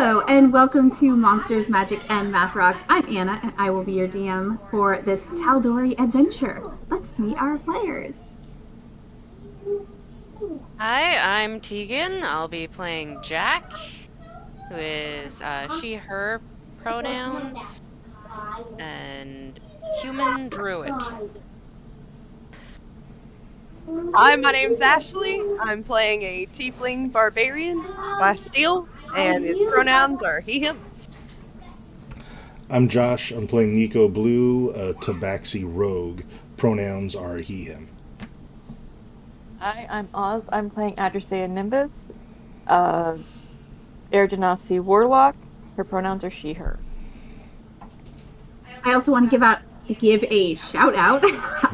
Hello, and welcome to Monsters, Magic, and Mathrocks. I'm Anna, and I will be your DM for this Tal'Dorei adventure. Let's meet our players. Hi, I'm Teagan. I'll be playing Jack, who is she, her pronouns, and human druid. Hi, my name's Ashley. I'm playing a tiefling barbarian, Bastille, and his pronouns are he, him. I'm Josh. I'm playing Nico Blue, a Tabaxi rogue. Pronouns are he, him. Hi, I'm Oz. I'm playing Adrasteia Nimbus, uh, Air Genasi Warlock. Her pronouns are she, her. I also want to give a shout out.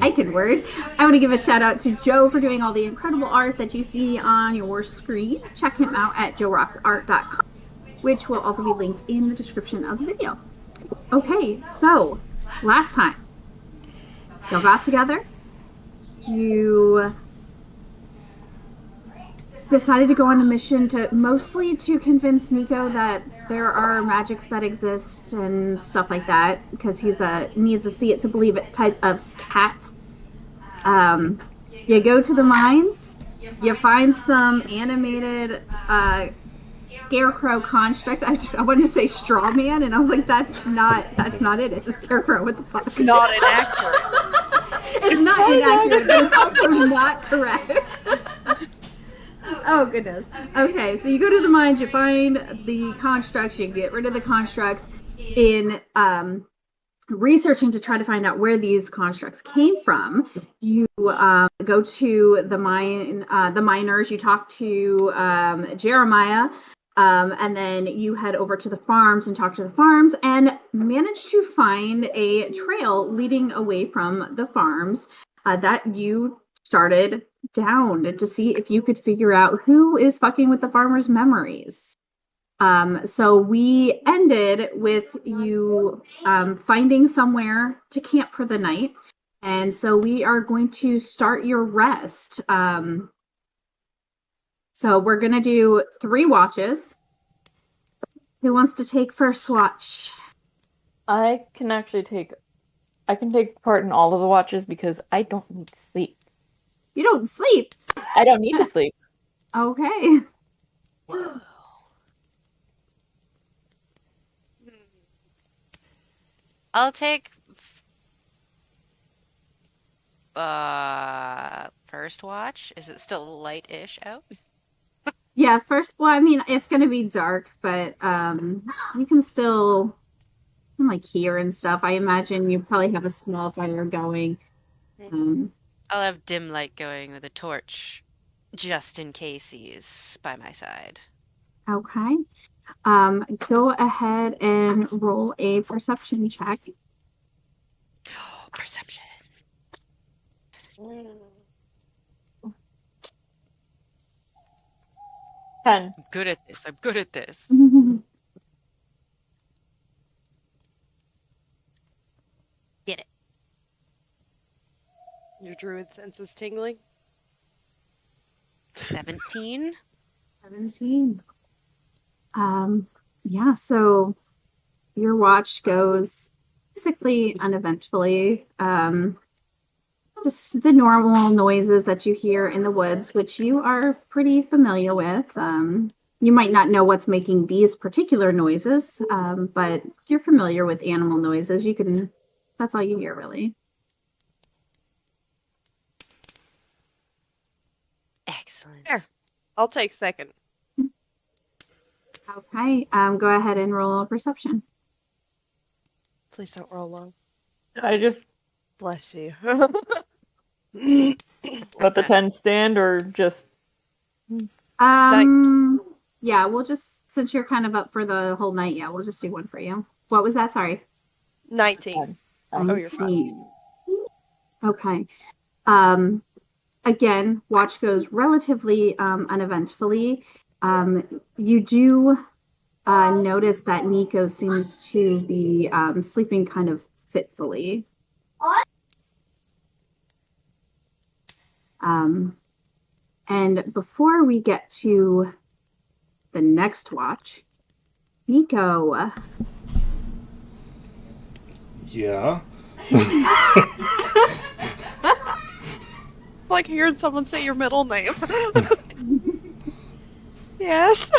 I can word. I want to give a shout out to Joe for doing all the incredible art that you see on your screen. Check him out at joerocksart.com, which will also be linked in the description of the video. Okay, so last time y'all got together, you decided to go on a mission to mostly to convince Nico that there are magics that exist and stuff like that, because he's needs to see it to believe it type of cat. You go to the mines, you find some animated scarecrow constructs. I wanted to say straw man, and I was like, that's not it. It's a scarecrow. What the fuck? It's not inaccurate. It's not inaccurate, but it's also not correct. Oh, goodness. Okay, so you go to the mines, you find the constructs, you get rid of the constructs. In researching to try to find out where these constructs came from, you go to the miners, you talk to Jeremiah, and then you head over to the farms and talk to the farms and manage to find a trail leading away from the farms that you started down to see if you could figure out who is fucking with the farmers' memories. So we ended with you finding somewhere to camp for the night. And so we are going to start your rest. So we're going to do 3 watches. Who wants to take first watch? I can take part in all of the watches because I don't need to sleep. You don't sleep. I don't need to sleep. Okay. I'll take first watch. Is it still light-ish out? Yeah, well, I mean, it's going to be dark, but you can still like hear and stuff. I imagine you probably have a small fire going. I'll have dim light going with a torch, just in case he's by my side. Okay. Go ahead and roll a perception check. Perception. 10. I'm good at this. Get it. Your druid sense is tingling. 17. 17. Yeah, so your watch goes basically uneventfully. Just the normal noises that you hear in the woods, which you are pretty familiar with. You might not know what's making these particular noises, but you're familiar with animal noises. That's all you hear, really. Excellent. There. I'll take second. Okay, go ahead and roll a perception. Please don't roll long. I just Bless you. let the 10 stand or just... Yeah, we'll just, since you're kind of up for the whole night, yeah, we'll just do one for you. What was that? Sorry. 19. Oh, you're fine. Okay. Again, watch goes relatively uneventfully. You do notice that Nico seems to be sleeping kind of fitfully. And before we get to the next watch, Nico. Yeah. Like hearing someone say your middle name. Yes.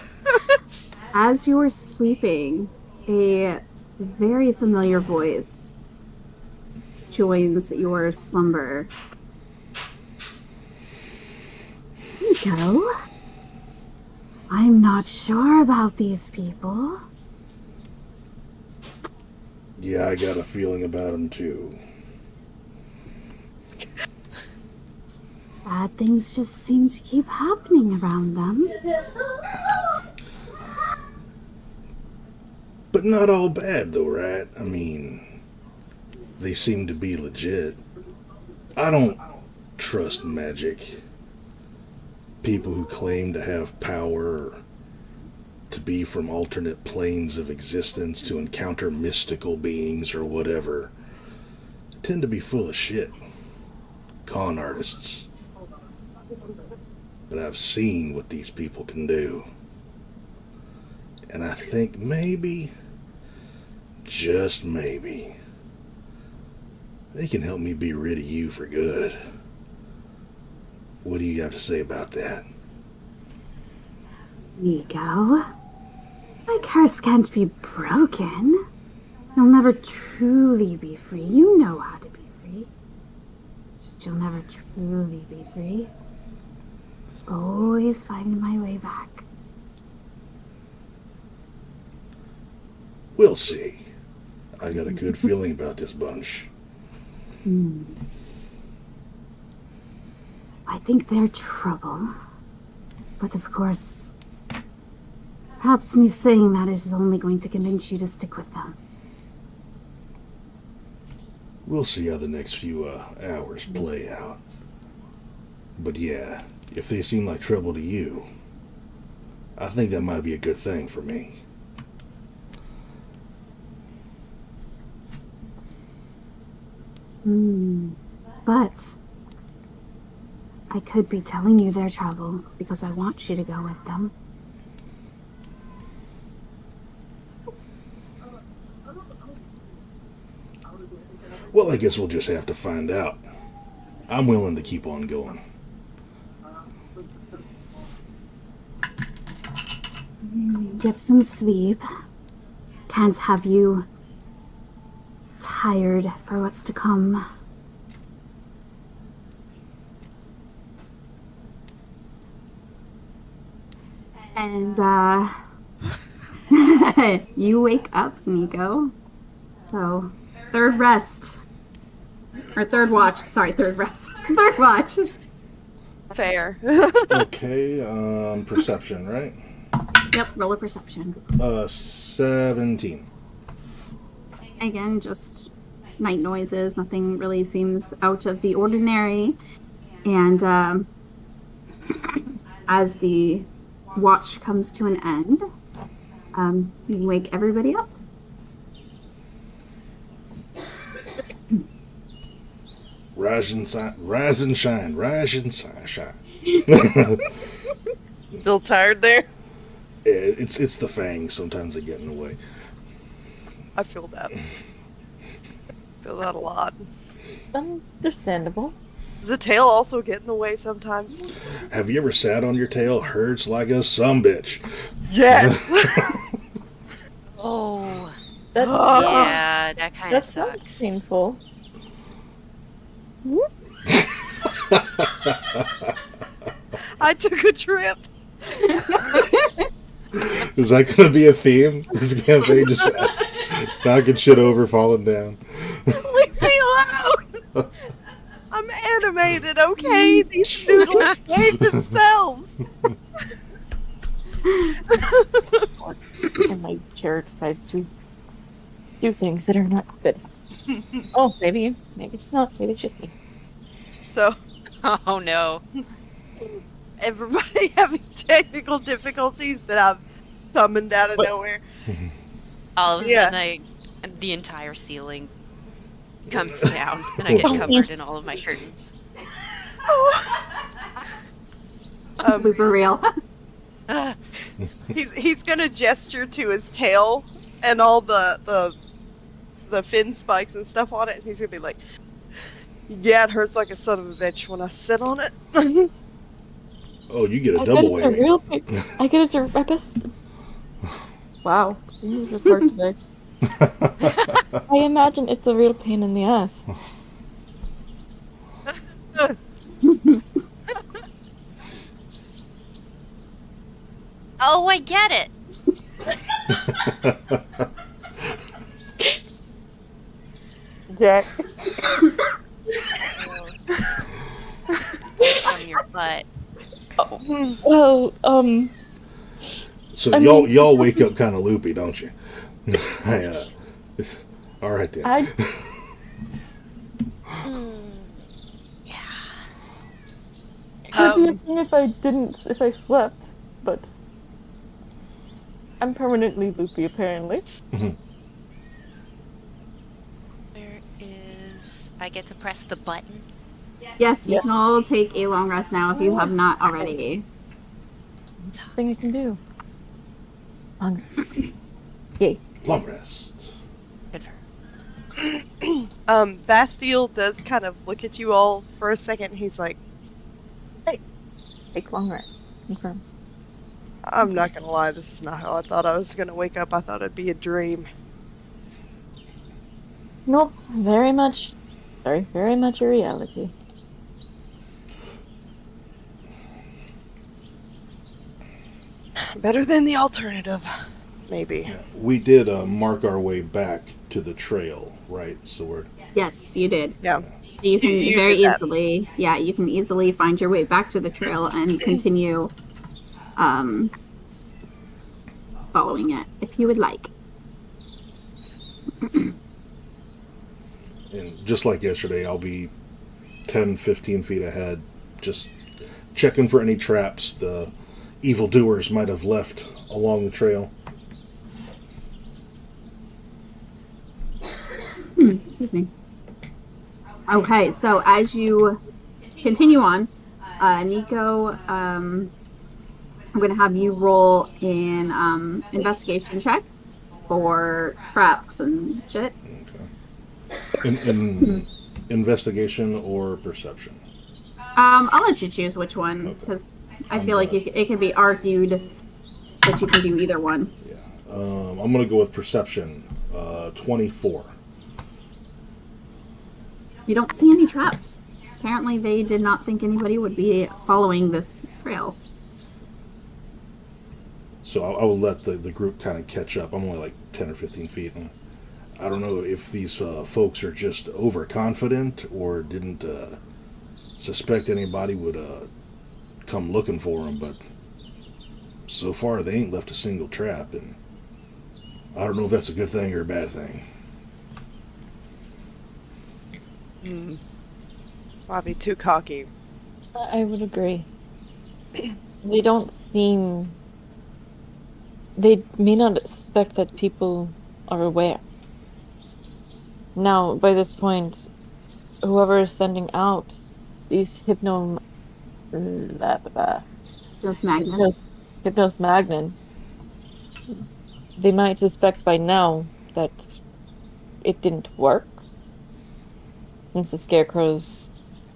As you are sleeping, a very familiar voice joins your slumber. Nico, I'm not sure about these people. Yeah, I got a feeling about him too. Bad things just seem to keep happening around them. But not all bad though, right? I mean, they seem to be legit. I don't trust magic. People who claim to have power, to be from alternate planes of existence, to encounter mystical beings or whatever, tend to be full of shit. Con artists. But I've seen what these people can do. And I think maybe, just maybe, they can help me be rid of you for good. What do you have to say about that? Nico, my curse can't be broken. You'll never truly be free. You know how to be free. But you'll never truly be free. Always find my way back. We'll see. I got a good feeling about this bunch. I think they're trouble. But of course, perhaps me saying that is only going to convince you to stick with them. We'll see how the next few hours play out. But yeah, if they seem like trouble to you, I think that might be a good thing for me. But I could be telling you their trouble because I want you to go with them. Well, I guess we'll just have to find out. I'm willing to keep on going. Get some sleep. Can't have you tired for what's to come. And, you wake up, Nico. So, third rest. Or third watch. Sorry, third rest. Third watch. Fair. Okay, perception, right? Yep, roll a perception. 17. Again, just night noises. Nothing really seems out of the ordinary. And as the watch comes to an end, you wake everybody up. Rise and shine, rise and shine. Still tired there? It's the fangs. Sometimes they get in the way. I feel that. Feel that a lot. Understandable. Does the tail also get in the way sometimes? Have you ever sat on your tail? Hurts like a sumbitch. Yes. Oh. That's, Yeah, that kind of that sounds sucks. painful. I took a trip. Is that going to be a theme? This campaign just knocking shit over, falling down. Leave me alone. I'm animated, okay? These noodles hate themselves. And my chair decides to do things that are not good. Oh, maybe it's not. Maybe it's just me. So, Oh no. everybody having technical difficulties that I've summoned out of nowhere. All of a Yeah. sudden, the entire ceiling comes down, and I get covered in all of my curtains. Blooper reel. He's gonna gesture to his tail and all the fin spikes and stuff on it, and he's gonna be like, "Yeah, it hurts like a son of a bitch when I sit on it." Oh, you get a double whammy. I get it's a. I guess. Wow, you were smart today. I imagine it's a real pain in the ass. Oh, I get it. Jack. From your butt. Well, So I y'all wake up kind of loopy, don't you? All right then. Yeah. It would be a thing if I slept, but I'm permanently loopy apparently. There is. I get to press the button. Yes, you can all take a long rest now if you have not already. Thing I can do. Yay. Long rest. Good for her. Bastille does kind of look at you all for a second. He's like, Take long rest. Confirm. "I'm not gonna lie, this is not how I thought I was gonna wake up. I thought it'd be a dream." Nope. Very much a reality. Better than the alternative, maybe. Yeah, we did mark our way back to the trail, right? So we're Yes, you did. Yeah. You can You very did that. easily, you can easily find your way back to the trail and continue following it if you would like. and just like yesterday, I'll be 10, 15 feet ahead, just checking for any traps the evildoers might have left along the trail. Excuse me. Okay, so as you continue on, Nico, I'm going to have you roll an investigation check for traps and shit. In investigation or perception? I'll let you choose which one, because I feel like it can be argued that you can do either one. Yeah. I'm going to go with perception. 24. You don't see any traps. Apparently they did not think anybody would be following this trail. So I will let the group kind of catch up. I'm only like 10 or 15 feet. And I don't know if these folks are just overconfident or didn't suspect anybody would come looking for them, but so far they ain't left a single trap, and I don't know if that's a good thing or a bad thing. Might be too cocky. I would agree. They don't seem. They may not suspect that people are aware. Now, by this point, whoever is sending out these Hypnos Magnon, they might suspect by now that it didn't work, since the scarecrows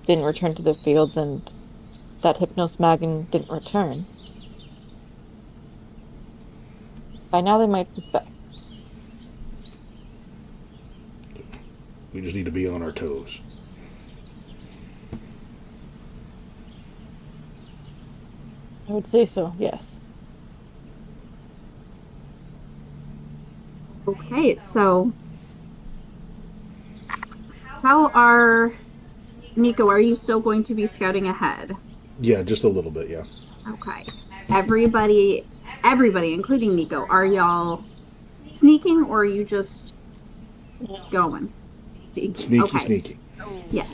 didn't return to the fields and that Hypnos Magnon didn't return. By now they might suspect. We just need to be on our toes. I would say so, yes. Okay, so how Nico, are you still going to be scouting ahead? Yeah, just a little bit, yeah. Okay. Everybody, including Nico, are y'all sneaking or are you just going? Sneaky, okay. Sneaky. Yeah.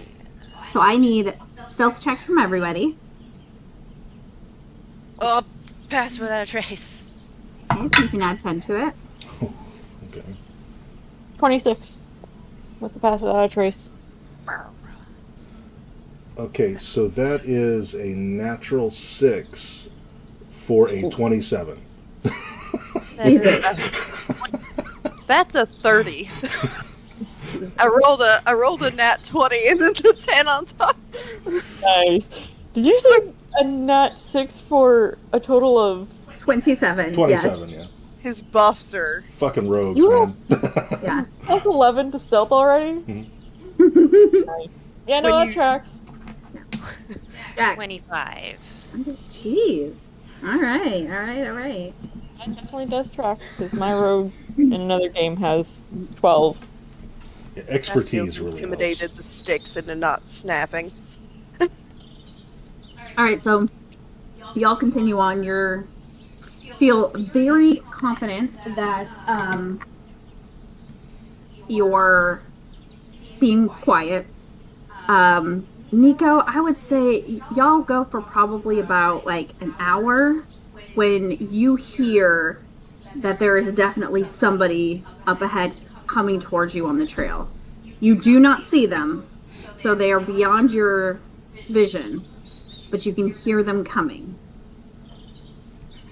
So I need stealth checks from everybody. Oh, pass without a trace. Okay, you can add 10 to it. Okay. 26. With the pass without a trace. Okay, so that is a natural 6 for a 27. That's a 30. Jesus. I rolled a nat 20 and then the 10 on top. Nice. Did you say a nat 6 for a total of 27. 27, Yes. yeah. His buffs are... Fucking rogues, You man. Yeah. plus 11 to stealth already? Mhm. Nice. Yeah, no, When that you- tracks. Jack. 25. Jeez. All right. That definitely does track, because my rogue in another game has 12. Yeah, expertise Bastille really intimidated helps. the sticks into not snapping. All right. So y'all continue on. Feel very confident that you're being quiet. Nico, I would say y'all go for probably about like an hour when you hear that there is definitely somebody up ahead coming towards you on the trail. You do not see them, so they are beyond your vision, but you can hear them coming.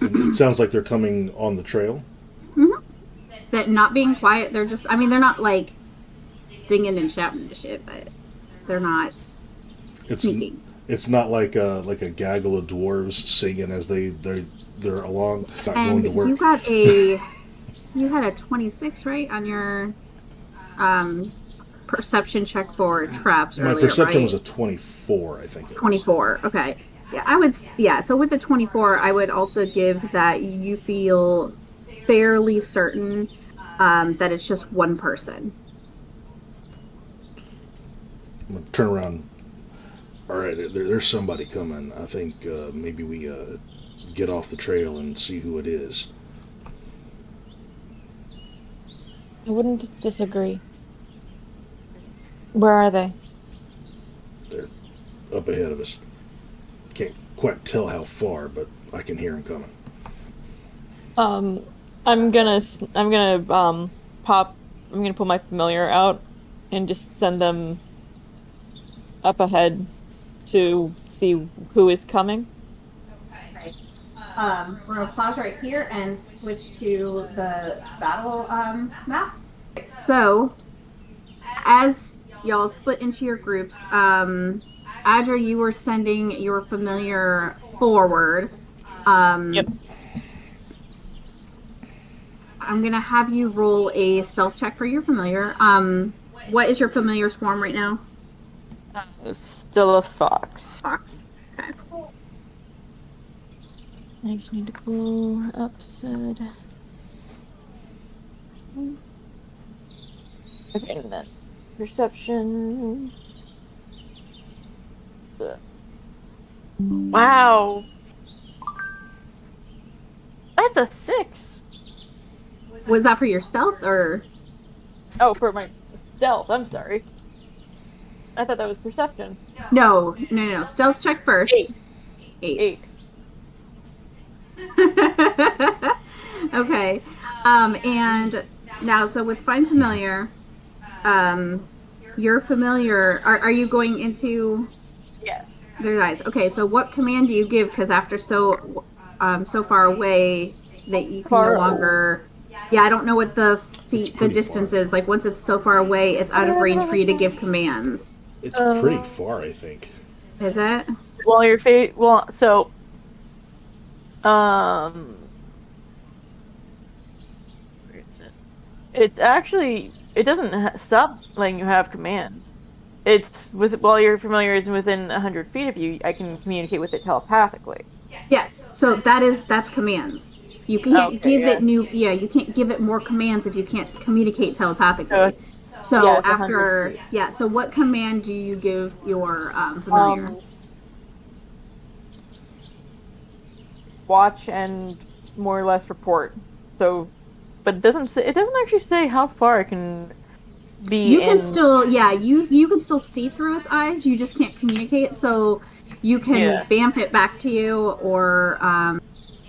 It sounds like they're coming on the trail. That not being quiet, they're just, I mean, they're not like singing and shouting and shit, but they're not sneaking. It's not like a gaggle of dwarves singing as they're along, not going And to work. you had a 26, right, on your perception check for traps My earlier, perception right? was a 24, I think. It was. 24. Okay. Yeah, so with the 24, I would also give that you feel fairly certain that it's just one person. I'm gonna turn around. All right, there's somebody coming. I think maybe we get off the trail and see who it is. I wouldn't disagree. Where are they? They're up ahead of us. Can't quite tell how far, but I can hear them coming. I'm gonna pull my familiar out and just send them up ahead to see who is coming. Okay. We're gonna pause right here and switch to the battle map. So, as y'all split into your groups, Adra, you were sending your familiar forward. Yep. I'm gonna have you roll a stealth check for your familiar. What is your familiar's form right now? Still a fox. Fox. Okay. I just need to go upside. Okay, and then perception. So, wow, that's a 6. Was that for your stealth or? Oh, for my stealth. I'm sorry. I thought that was perception. No. Stealth check first. 8. Okay. And now, so with Find Familiar, your familiar, are you going into Yes. their eyes? Okay, so what command do you give? Because after so far away that you can Far- no longer. Yeah, I don't know what the It's the pretty distance far. is. Like once it's so far away, it's out of range for you to give commands. It's pretty far, I think. Is it? Well, your fate. Well, so. Where is it? It's actually. It doesn't stop letting you have commands. It's while your familiar is within 100 feet of you, I can communicate with it telepathically. Yes. So that's commands. You can't Okay, give yeah. it you can't give it more commands if you can't communicate telepathically. So yeah, it's 100 after, feet. yeah, so what command do you give your familiar? Watch and more or less report. So, but it doesn't actually say how far it can be. You can still, you can still see through its eyes. You just can't communicate. So you can bamf it back to you, or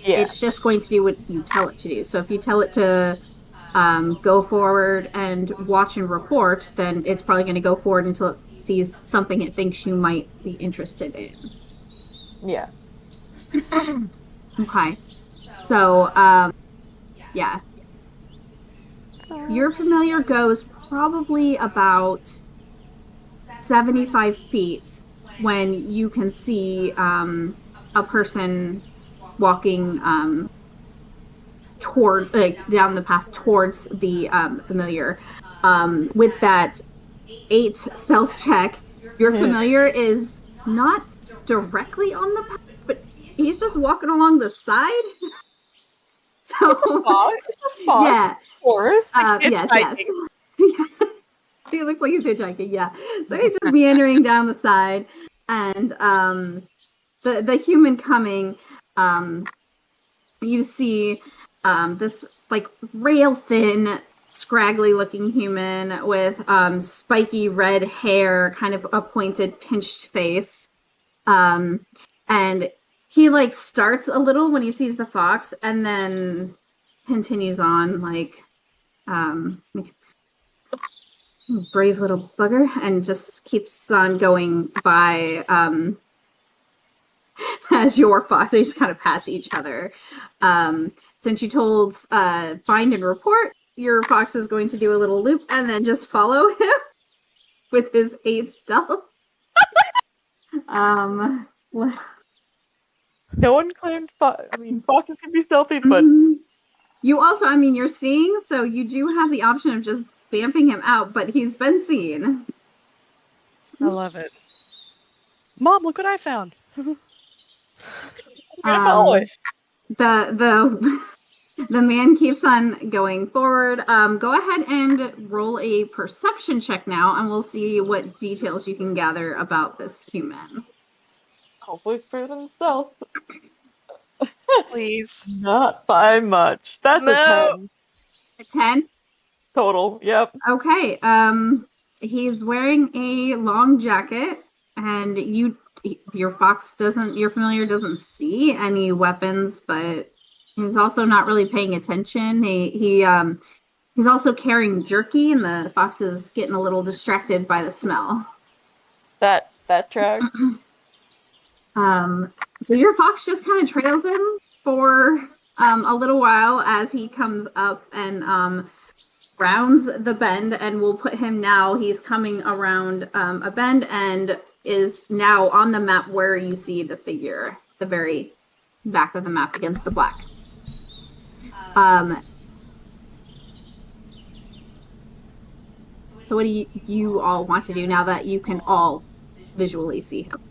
it's just going to do what you tell it to do. So if you tell it to go forward and watch and report, then it's probably going to go forward until it sees something it thinks you might be interested in. Yeah. Okay. So, yeah. Your familiar goes probably about 75 feet when you can see a person walking toward down the path towards the familiar. With that 8 stealth check, your familiar is not directly on the path, but he's just walking along the side. So yeah, of course. yes. Hitchhiking. He looks like he's hitchhiking. Yeah, so he's just meandering down the side, and the human coming, you see this like rail thin, scraggly looking human with spiky red hair, kind of a pointed, pinched face, and he like starts a little when he sees the fox, and then continues on like brave little bugger, and just keeps on going by as your fox. They just kind of pass each other. Since you told find and report, your fox is going to do a little loop and then just follow him with his 8 stealth. No one claimed foxes can be stealthy, but you also, you're seeing, so you do have the option of just vamping him out, but he's been seen. I love it. Mom, look what I found. The man keeps on going forward. Go ahead and roll a perception check now, and we'll see what details you can gather about this human. Hopefully it's better than stealth. Please. Not by much. That's a 10. A 10? Total, yep. Okay. He's wearing a long jacket, and your familiar doesn't see any weapons, but he's also not really paying attention. He's also carrying jerky, and the fox is getting a little distracted by the smell. That tracks. So your fox just kind of trails him for a little while as he comes up and rounds the bend, and we'll put him now. He's coming around a bend and is now on the map where you see the figure, the very back of the map against the black. So what do you all want to do now that you can all visually see him?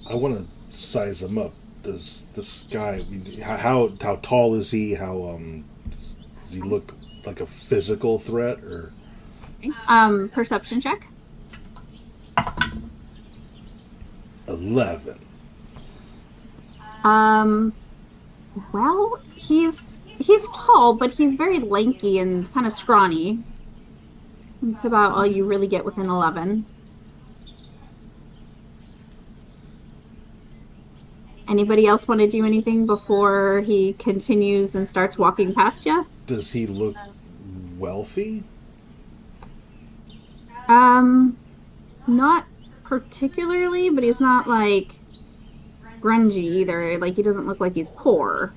I want to size him up. Does this guy, how tall is he? How does he look like a physical threat, or? Perception check. 11. Well, he's tall, but he's very lanky and kind of scrawny. That's about all you really get within 11. Anybody else want to do anything before he continues and starts walking past you? Does he look wealthy? Not particularly, but he's not like grungy either. Like, he doesn't look like he's poor.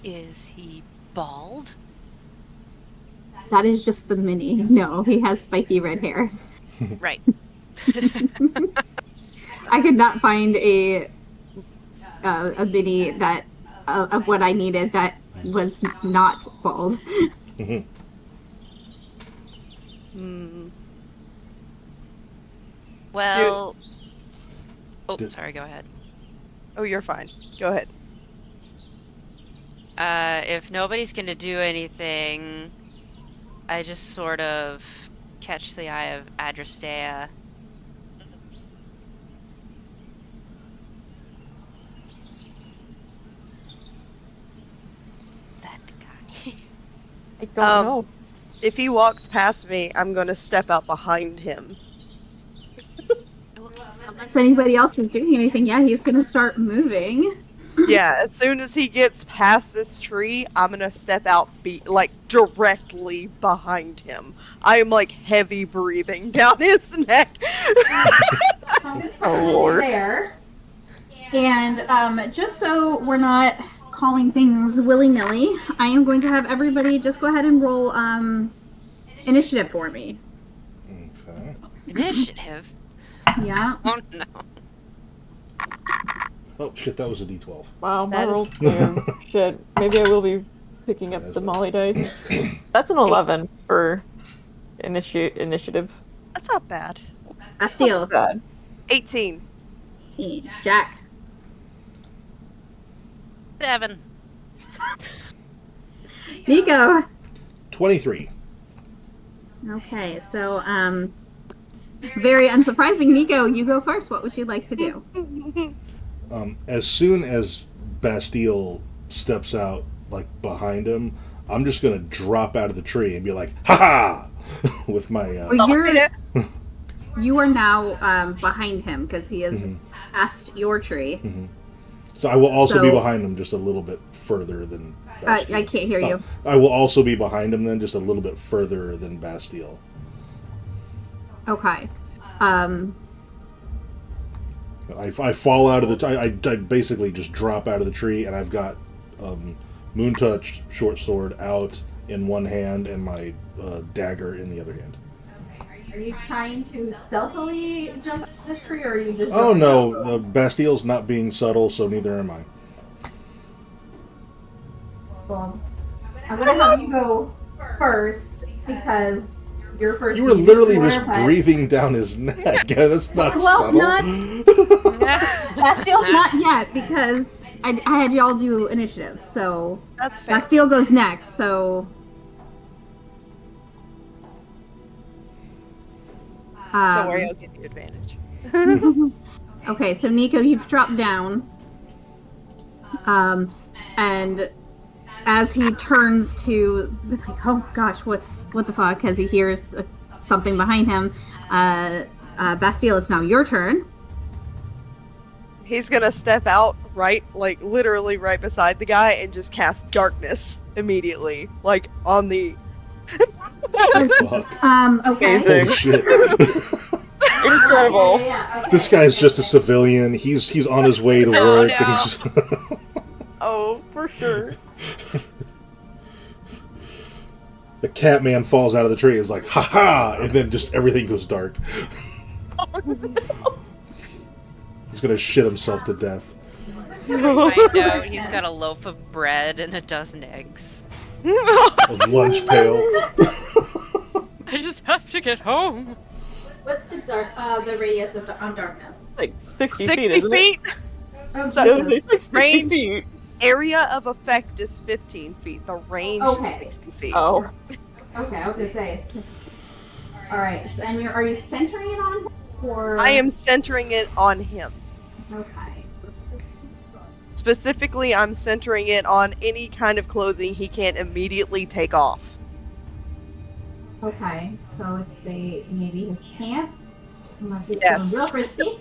Is he bald? That is just the mini. No, he has spiky red hair. Right. I could not find a mini that of what I needed that was not bald. Well, sorry, go ahead. Oh, you're fine. Go ahead. If nobody's gonna do anything, I just sort of catch the eye of Adrasteia. That guy. I don't know. If he walks past me, I'm gonna step out behind him. Unless anybody else is doing anything, yeah, he's gonna start moving. Yeah, as soon as he gets past this tree, I'm gonna step out, directly behind him. I am, heavy breathing down his neck. I'm going to put Oh, something Lord. there. And just so we're not calling things willy-nilly, I am going to have everybody just go ahead and roll initiative for me. Okay. Initiative? Yeah. Oh no. Oh shit, that was a D12. Wow, my That is- roll's failed. Shit. Maybe I will be picking up That's the bad. Molly dice. That's an 11 for initiative. That's not bad. Bastille. Bad. 18. Jack. 7. Nico. 23. Okay, so very unsurprising. Nico, you go first. What would you like to do? As soon as Bastille steps out, like, behind him, I'm just gonna drop out of the tree and be like, "Ha ha!" with my. Well, you are now behind him because he has past your tree. So I will also be So- behind him just a little bit further than Bastille. I can't hear you. I will also be behind him then, just a little bit further than Bastille. Okay. I fall out of the. I basically just drop out of the tree, and I've got Moon Touch short sword out in one hand and my dagger in the other hand. Are you trying to stealthily jump this tree, or are you just? Oh no, Bastille's not being subtle, so neither am I. Well, I'm gonna have you go first because you're first. You were literally just breathing down his neck. That's not subtle. Bastille's not yet because I had y'all do initiative, so That's fair. Bastille goes next. So. Don't worry, I'll give you advantage. Okay, so Nico, you've dropped down. And as he turns to, like, oh gosh, what the fuck? As he hears something behind him, Bastille, it's now your turn. He's gonna step out literally right beside the guy and just cast darkness immediately, like on the. Fuck. Okay. Holy shit. Incredible. This guy's just a civilian. He's on his way to Oh, work. no. And he's just... Oh, for sure. The cat man falls out of the tree. Is like, ha ha, and then just everything goes dark. He's gonna shit himself to death. I know, he's got a loaf of bread and a dozen eggs. A lunch pail. I just have to get home. What's the radius on darkness? Like 60 60 feet, isn't feet? Oh, So- it? Jesus. It's like 60 Range. feet. Area of effect is 15 feet. The range Okay. is 60 feet. Oh. Okay, I was gonna say. All right, so, and are you centering it on him, or? I am centering it on him. Okay. Specifically, I'm centering it on any kind of clothing he can't immediately take off. Okay, so let's say maybe his pants, unless he's Yes. feeling real frisky.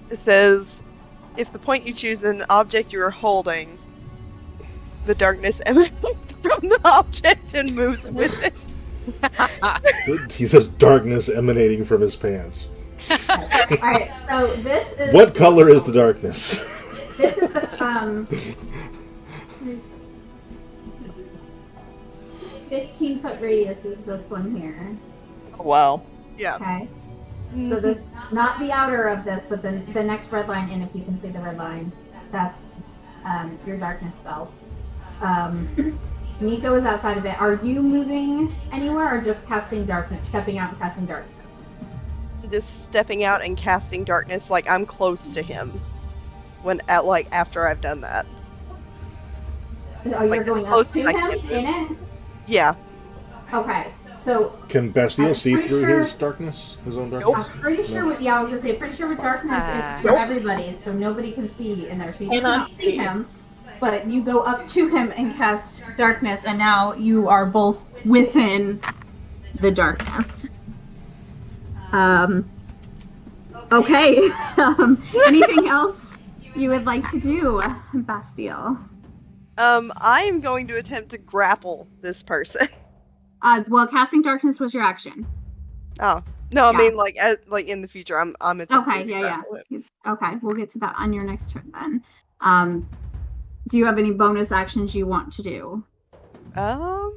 It says, if the point you choose an object you are holding, the darkness emanates from the object and moves with it. He says darkness emanating from his pants. All right, so this is What color is the darkness? This is the 15-foot radius is this one here. Wow. Yeah. Okay. So this, not the outer of this, but the next red line in, if you can see the red lines, that's your darkness spell. Nico is outside of it. Are you moving anywhere or just casting darkness, stepping out and casting darkness? Just stepping out and casting darkness, like I'm close to him. After I've done that. Oh, you're Like, going up close to as I him can. in it? Yeah. Okay. So Can Bastille I'm see pretty through sure- his darkness? His own I'm darkness? pretty sure with, I was gonna say, pretty sure with darkness it's for Nope. everybody, so nobody can see in there. So you Cannot cannot see see. him, but you go up to him and cast darkness, and now you are both within the darkness. Okay. Anything else you would like to do, Bastille? I am going to attempt to grapple this person. Well, casting darkness was your action. Oh, No, I Yeah. mean like in the future. I'm attempting Okay, to yeah. grapple him. Okay, we'll get to that on your next turn then. Do you have any bonus actions you want to do? Da-da-da.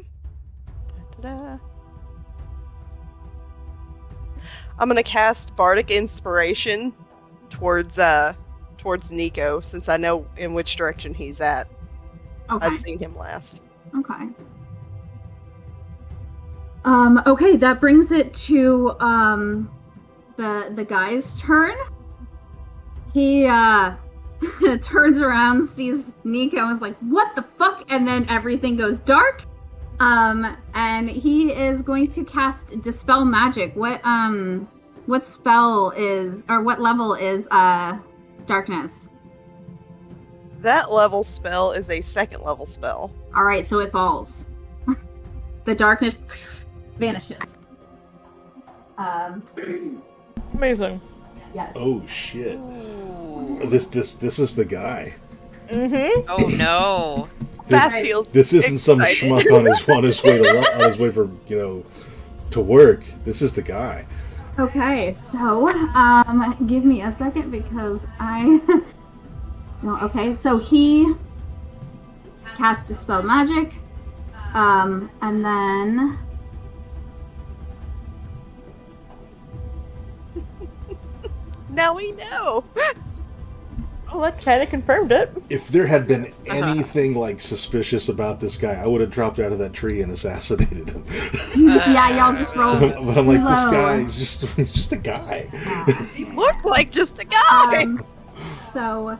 I'm gonna cast Bardic Inspiration towards Nico, since I know in which direction he's at. Okay. I've seen him last. Okay. Okay, that brings it to the guy's turn. He turns around, sees Nico, and is like, "What the fuck?" And then everything goes dark. And he is going to cast Dispel Magic. What spell is, or what level is darkness? That level spell is a 2nd level spell. All right, so it falls. The darkness vanishes. Amazing. Yes. Oh shit! Ooh. This is the guy. Mm-hmm. Oh no. Bastille. This isn't some excited. schmuck on his way for to work. This is the guy. Okay, so give me a second because I don't. Okay, so he cast Dispel Magic, and then Now we know. Well, that kind of confirmed it. If there had been anything like suspicious about this guy, I would have dropped out of that tree and assassinated him. yeah, y'all just rolled. But I'm like, this low. guy is he's just a guy. He looked like just a guy. So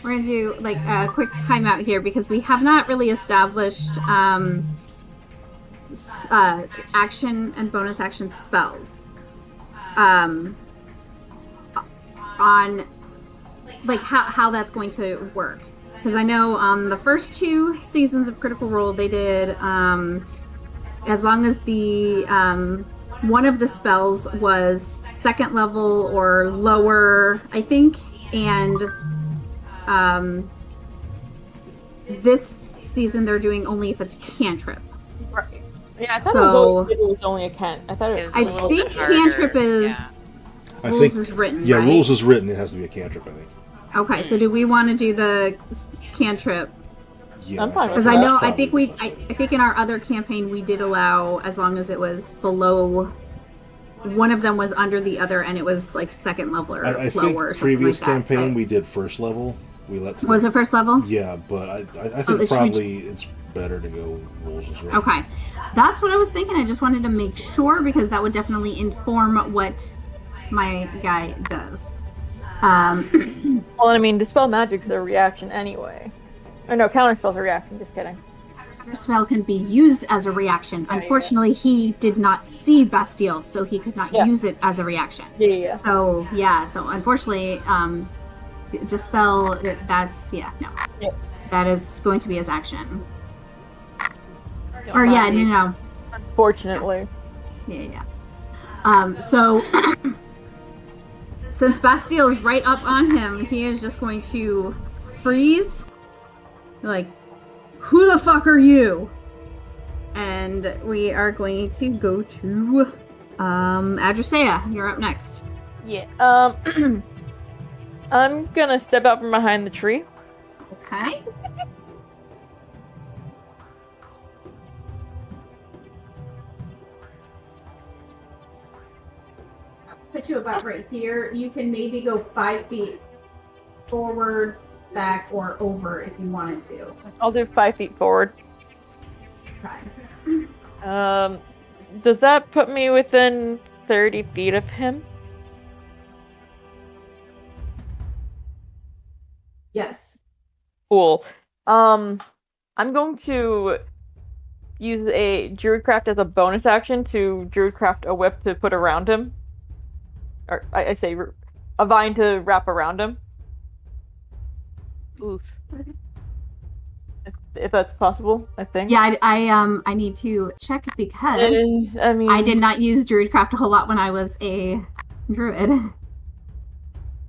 we're gonna do like a quick timeout here because we have not really established action and bonus action spells on like how that's going to work, because I know on the first 2 seasons of Critical Role they did as long as the one of the spells was 2nd level or lower, I think, and this season they're doing only if it's a cantrip. Right. Yeah, I thought So- it was only a can. I thought it was I a I little think bit harder, cantrip is yeah. I rules think is written, yeah, right? rules is written. It has to be a cantrip. I think. Okay, so do we want to do the cantrip? Yeah, I'm fine with Because that. I know, that's probably the I best think in our other campaign we did allow, as long as it was below, one of them was under the other, and it was like 2nd level or I lower. think or something previous like that, campaign right? we did 1st level. We let to Was it 1st level? Yeah, but I Oh, think should we- probably it's better to go rules is written. Okay, that's what I was thinking. I just wanted to make sure because that would definitely inform what my guy does. Well, I mean, Dispel Magic's a reaction anyway. Or no, Counterspell's a reaction, just kidding. Your spell can be used as a reaction. Yeah, Unfortunately, he did not see Bastille, so he could not Yeah. use it as a reaction. Yeah. So yeah, so unfortunately, dispel. That's no. Yeah. That is going to be his action. Don't Or mind me. no. Unfortunately. Yeah. So since Bastille is right up on him, he is just going to freeze. Like, who the fuck are you? And we are going to go to Adrasteia. You're up next. Yeah. I'm gonna step out from behind the tree. Okay. I'll put you about right here. You can maybe go 5 feet forward, back, or over if you wanted to. I'll do 5 feet forward. Okay. Does that put me within 30 feet of him? Yes. Cool. I'm going to use a Druidcraft as a bonus action to Druidcraft a whip to put around him. Or, I say a vine to wrap around him. Oof. If that's possible, I think. Yeah, I need to check because I mean, I did not use Druidcraft a whole lot when I was a druid.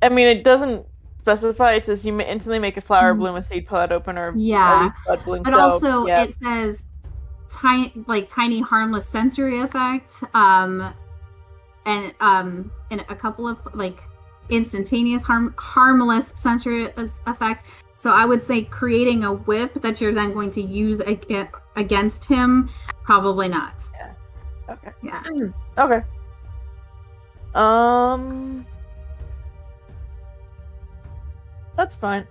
I mean, it doesn't specify. It says you may instantly make a flower bloom, a seed pod open, or Yeah. a leaf bud bloom. But so, also, yeah. it says tiny harmless sensory effect, and a couple of like instantaneous harmless sensory effect. So I would say creating a whip that you're then going to use against him, probably not. Yeah. Okay. Yeah. Okay. That's fine.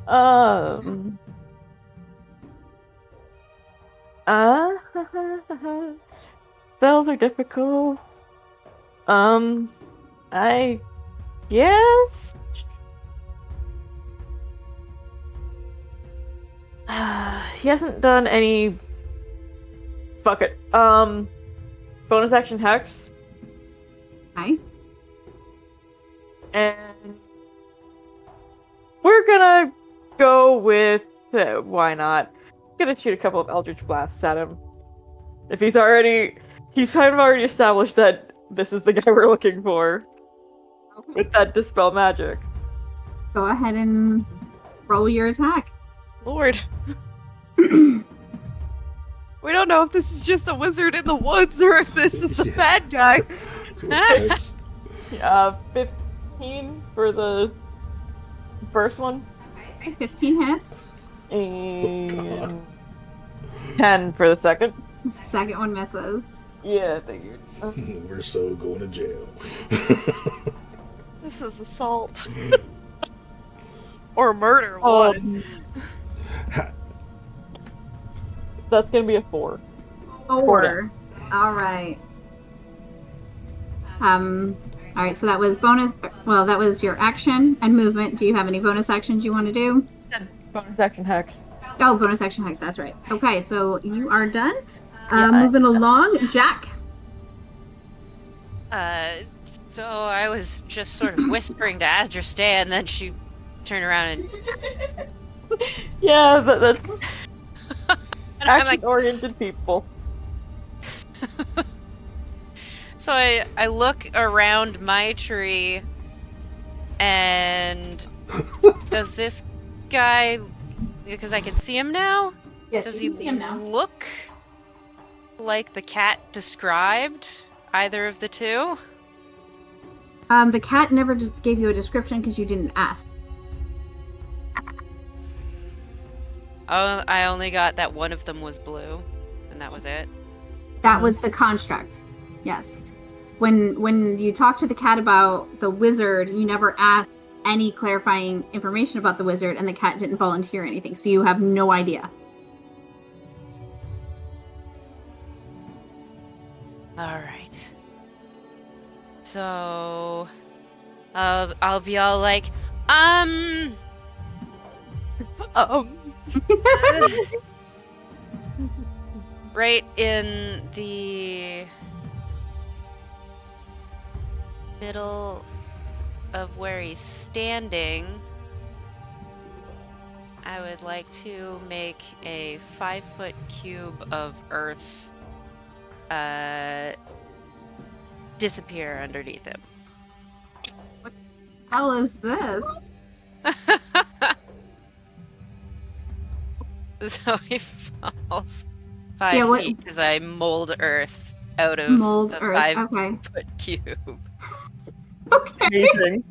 Spells are difficult. I guess. He hasn't done any. Fuck it. Bonus action hex. Okay. And we're gonna go with why not? Gonna shoot a couple of Eldritch Blasts at him. If he's kind of already established that this is the guy we're looking for. Okay. With that Dispel Magic. Go ahead and roll your attack. Lord. We don't know if this is just a wizard in the woods or if this is the bad guy. Thanks. 15 for the first one. Okay, 15 hits. And 10 for the second. Second one misses. Yeah, I figured. We're so going to jail. This is assault. Or murder, one. That's gonna be a 4. 4. Alright. Alright, so that was that was your action and movement. Do you have any bonus actions you want to do? Bonus action hex. Oh, bonus action hack, that's right. Okay, so you are done. Yeah, Moving along, Jack. So I was just sort of whispering to Adrasteia, and then she turned around and Yeah, that's and I'm like, action-oriented people. so I look around my tree, and does this guy, because I can see him now? Yes, Does you he can see him now. look like the cat described? Either of the two? The cat never just gave you a description because you didn't ask. Oh, I only got that one of them was blue, and that was it. That was the construct. Yes. When you talked to the cat about the wizard, you never asked any clarifying information about the wizard, and the cat didn't volunteer anything, so you have no idea. Alright. So, I'll be all like, right in the middle of where he's standing, I would like to make a 5-foot cube of earth disappear underneath him. What the hell is this? So he falls 5 feet because I mold earth out of Mold a earth, 5-foot cube. Okay. Amazing.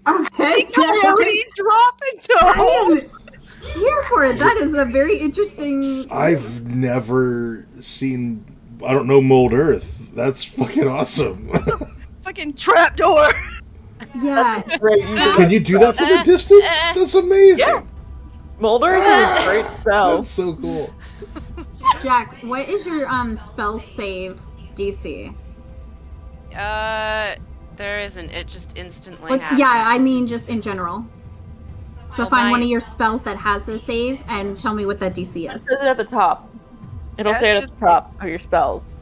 Okay. Coyote drop into a hole. I am here for it. That is a very interesting. I've never seen, I don't know, mold earth. That's fucking awesome. Fucking trapdoor. Yeah. Great. Can you do that from a distance? That's amazing. Yeah. Mulder is a great spell. That's so cool. Jack, what is your spell save DC? There isn't. It just instantly What, happens. yeah, I mean just in general. So Oh, find one my- of your spells that has a save and tell me what that DC It is. says it at the top. It'll Yeah, say it it at the top of your spells.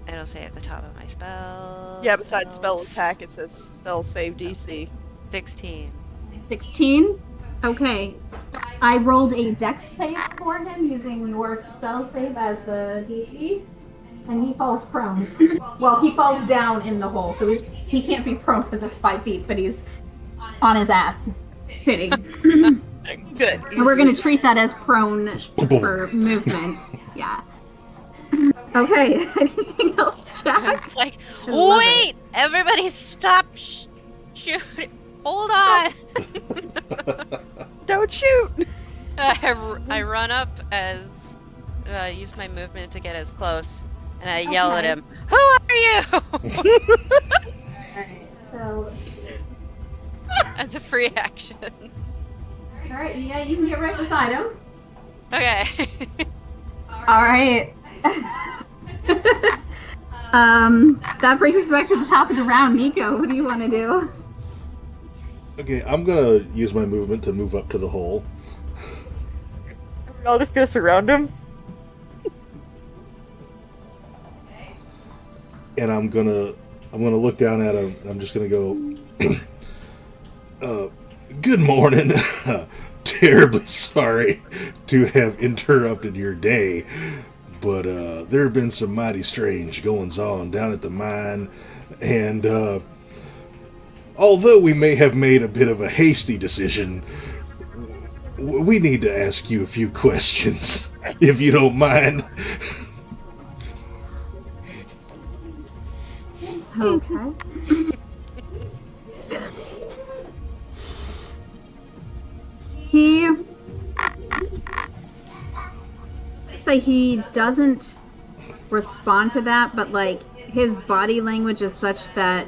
It'll say at the top of my spell. Yeah, besides spell attack, it says spell save DC. 16. 16? Okay. I rolled a dex save for him using your spell save as the DC, and he falls prone. Well, he falls down in the hole, so he can't be prone because it's 5 feet, but he's on his ass, sitting. Good. And we're going to treat that as prone for movement. Yeah. Okay. Anything else, Jack? It's like, I love wait! Everybody stop shooting! Hold on! Don't shoot! I run up as use my movement to get as close, and I yell at Okay. him. Who are you? Alright, so As a free action. alright, yeah, you can get right beside him. Okay. Alright. That brings us back to the top of the round. Nico, what do you want to do? Okay, I'm gonna use my movement to move up to the hole. We're all just gonna surround him. And I'm gonna look down at him, and I'm just gonna go, good morning. Terribly sorry to have interrupted your day, but there have been some mighty strange goings on down at the mine, and although we may have made a bit of a hasty decision, we need to ask you a few questions, if you don't mind. Okay. He doesn't respond to that, but like his body language is such that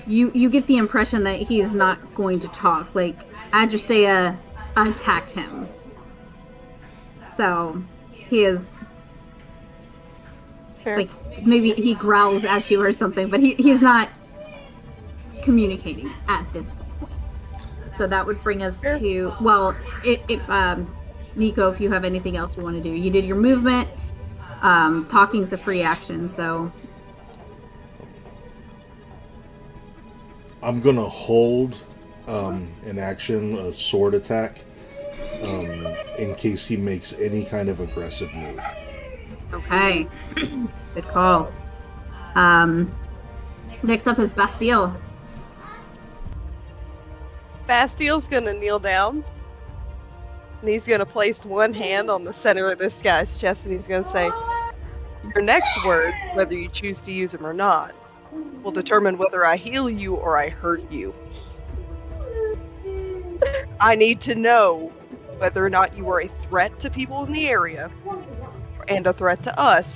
you get the impression that he is not going to talk. Like Adrasteia attacked him, so he is Sure. like maybe he growls at you or something, but he's not communicating at this point. So that would bring us to, well, Nico, if you have anything else you want to do, you did your movement. Talking's a free action, so I'm gonna hold an action, a sword attack, in case he makes any kind of aggressive move. okay. Good call. Next up is Bastille. Bastille's gonna kneel down. And he's gonna place one hand on the center of this guy's chest, and he's gonna say, "Your next words, whether you choose to use them or not, will determine whether I heal you or I hurt you. I need to know whether or not you are a threat to people in the area, and a threat to us,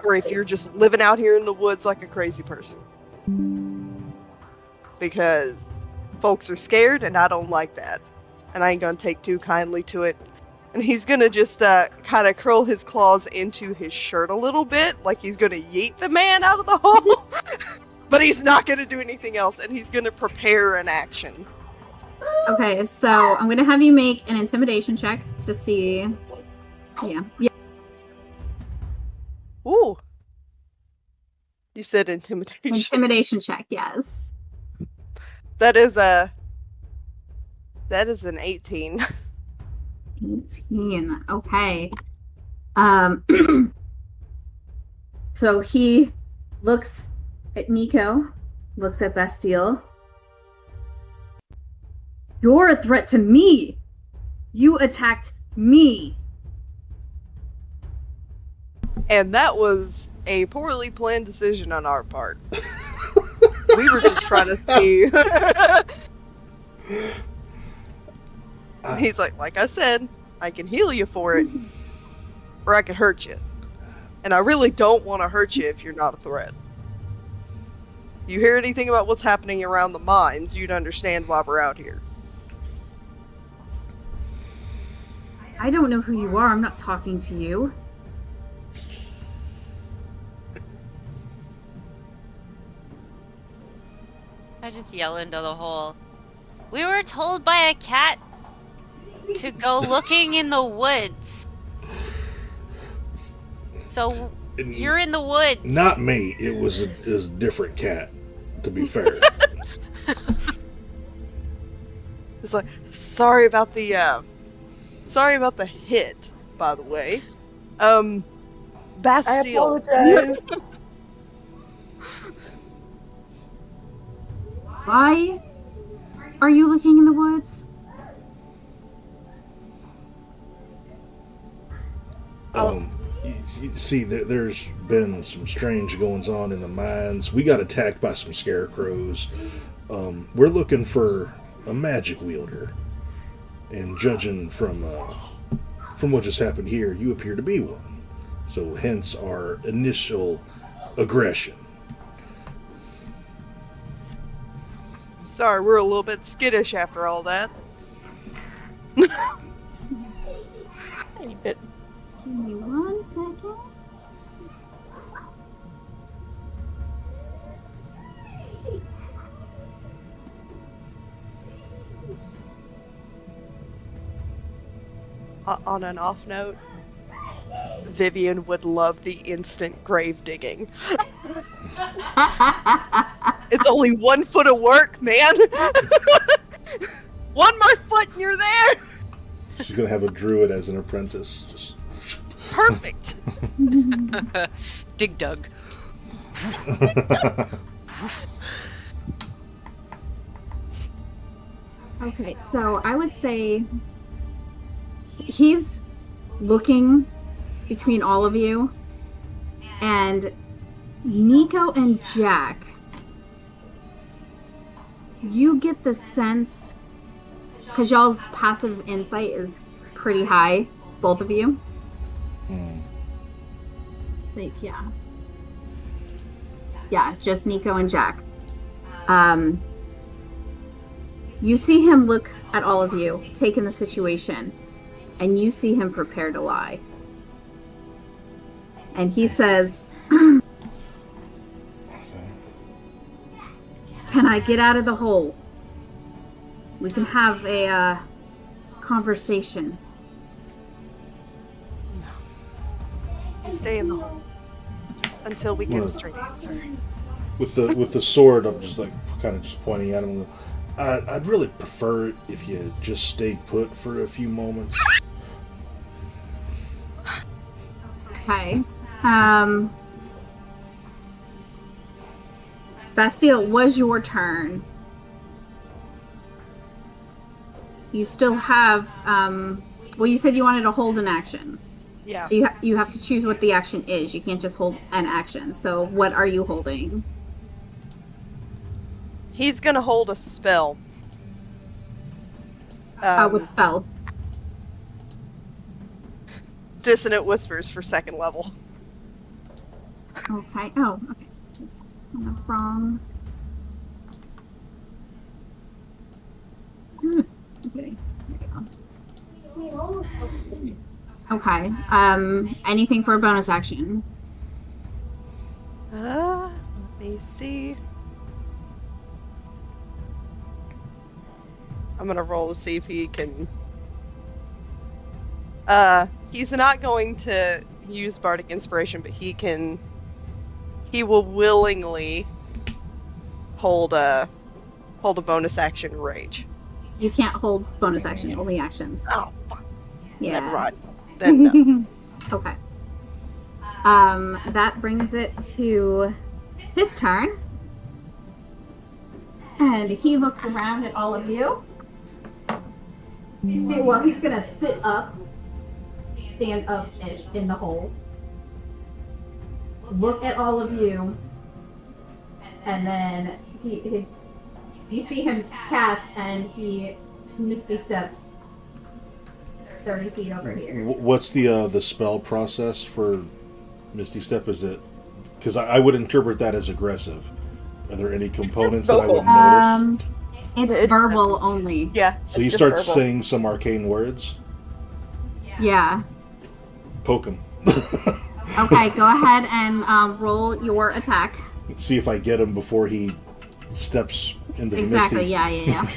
or if you're just living out here in the woods like a crazy person. Because folks are scared, and I don't like that. And I ain't gonna take too kindly to it." And he's gonna just kind of curl his claws into his shirt a little bit, like he's gonna yeet the man out of the hole. But he's not gonna do anything else, and he's gonna prepare an action. Okay, so I'm gonna have you make an intimidation check to see. Yeah. Ooh. You said intimidation. Intimidation check, yes. That is an 18. 18. Okay. So he looks at Nico, looks at Bastille. You're a threat to me. You attacked me. And that was a poorly planned decision on our part. We were just trying to see. He's like I said, I can heal you for it, or I can hurt you. And I really don't want to hurt you if you're not a threat. You hear anything about what's happening around the mines, you'd understand why we're out here. I don't know who you are. I'm not talking to you. I just yell into the hole. We were told by a cat to go looking in the woods. So you're in the woods. Not me. It was a different cat, to be fair. It's like, sorry about the hit, by the way. Bastille. I apologize. Why are you looking in the woods? You see, there's been some strange goings on in the mines. We got attacked by some scarecrows. We're looking for a magic wielder, and judging from what just happened here, you appear to be one. So, hence our initial aggression. Sorry, we're a little bit skittish after all that. Tiny bit. Give me 1 second. On an off note, Vivian would love the instant grave digging. It's only 1 foot of work, man. 1 more foot and you're there. She's gonna have a druid as an apprentice. Just... Perfect. Dig dug. Okay, so I would say he's looking between all of you, and Nico and Jack, you get the sense, because y'all's passive insight is pretty high, both of you. Like, yeah, just Nico and Jack. You see him look at all of you, take in the situation, and you see him prepare to lie. And he says, "Can I get out of the hole? We can have a conversation." You stay in the hole until we get a straight answer. With the sword, I'm just like kind of just pointing at him. I'd really prefer it if you just stayed put for a few moments. Okay. Bastille, was your turn. You still have, well, you said you wanted to hold an action. Yeah. So you have to choose what the action is. You can't just hold an action. So what are you holding? He's gonna hold a spell. What spell? Dissonant Whispers for 2nd level. Okay. Oh, okay. Just kind of wrong. Okay. There we go. Okay. Anything for a bonus action? Let me see. I'm gonna roll to see if he can. He's not going to use Bardic Inspiration, but he will willingly hold a bonus action rage. You can't hold bonus action, only actions. Oh, fuck. Yeah. Never mind. Then no. Okay. That brings it to his turn. And he looks around at all of you. Well, he's gonna sit up, stand up-ish in the hole. Look at all of you. And then you see him cast, and he misty steps 30 feet over here. What's the spell process for Misty Step? Is it, because I would interpret that as aggressive. Are there any components that I would notice? It's verbal only. Yeah. So you start saying some arcane words? Yeah. Poke him. Okay, go ahead and roll your attack. See if I get him before he steps into the Exactly, Misty. yeah.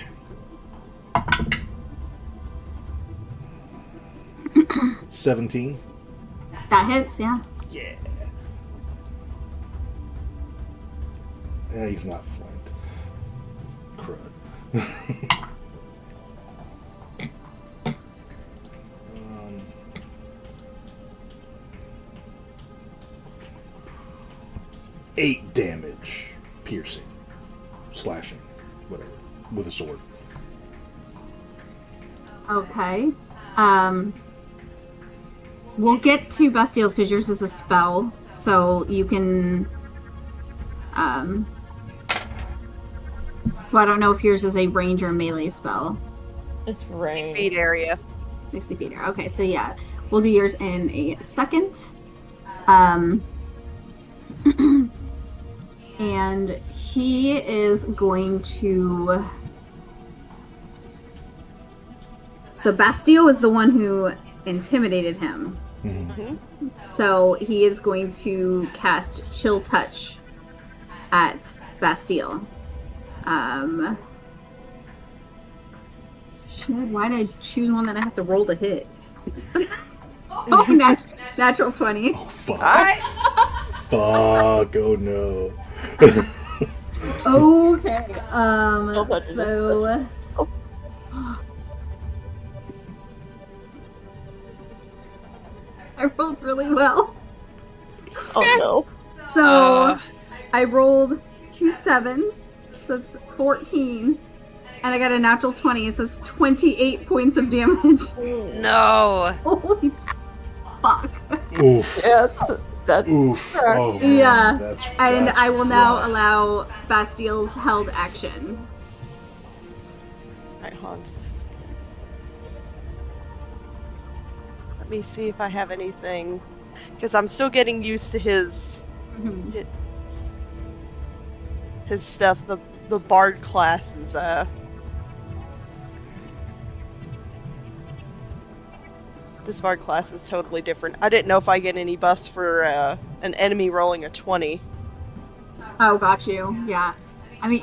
17. That hits, yeah. Yeah. Yeah, he's not flanked. Crud. 8 damage, piercing, slashing, whatever, with a sword. we'll get to Bastille's because yours is a spell, so you can. Well, I don't know if yours is a range or melee spell. It's range. Feet area. 60 feet. Okay, so yeah, we'll do yours in a second. And he is going to. So Bastille was the one who intimidated him. Mhm. So he is going to cast Chill Touch at Bastille. Shit, why did I choose one that I have to roll to hit? Oh, natural 20. Oh, fuck. Alright. Fuck. Oh, no. Okay. touch is So. I rolled really well. Oh no. So I rolled 2 7s, so it's 14. And I got a natural 20, so it's 28 points of damage. No. Holy fuck. Oof. Yeah, that's Oof. Oh, man. Yeah. That's And I will now rough. allow Bastille's held action. Alright, hold on. Let me see if I have anything. Because I'm still getting used to his Mhm. his stuff. The bard class is this bard class is totally different. I didn't know if I get any buffs for an enemy rolling a 20. Oh, got you. Yeah. I mean,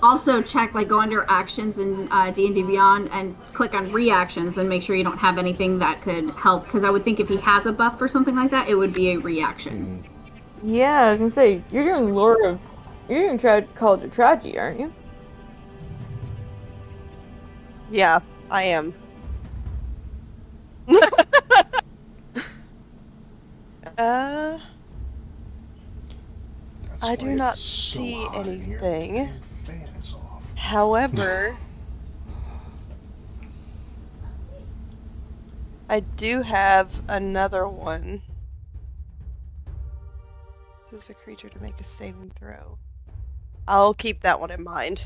also check, like, go under actions in D&D Beyond and click on reactions and make sure you don't have anything that could help. Because I would think if he has a buff or something like that, it would be a reaction. Yeah, I was gonna say, you're doing College of Tragedy, aren't you? Yeah, I am. That's I do why not it's so see hot in here. anything. The fan is off. However, I do have another one. This is a creature to make a saving throw. I'll keep that one in mind.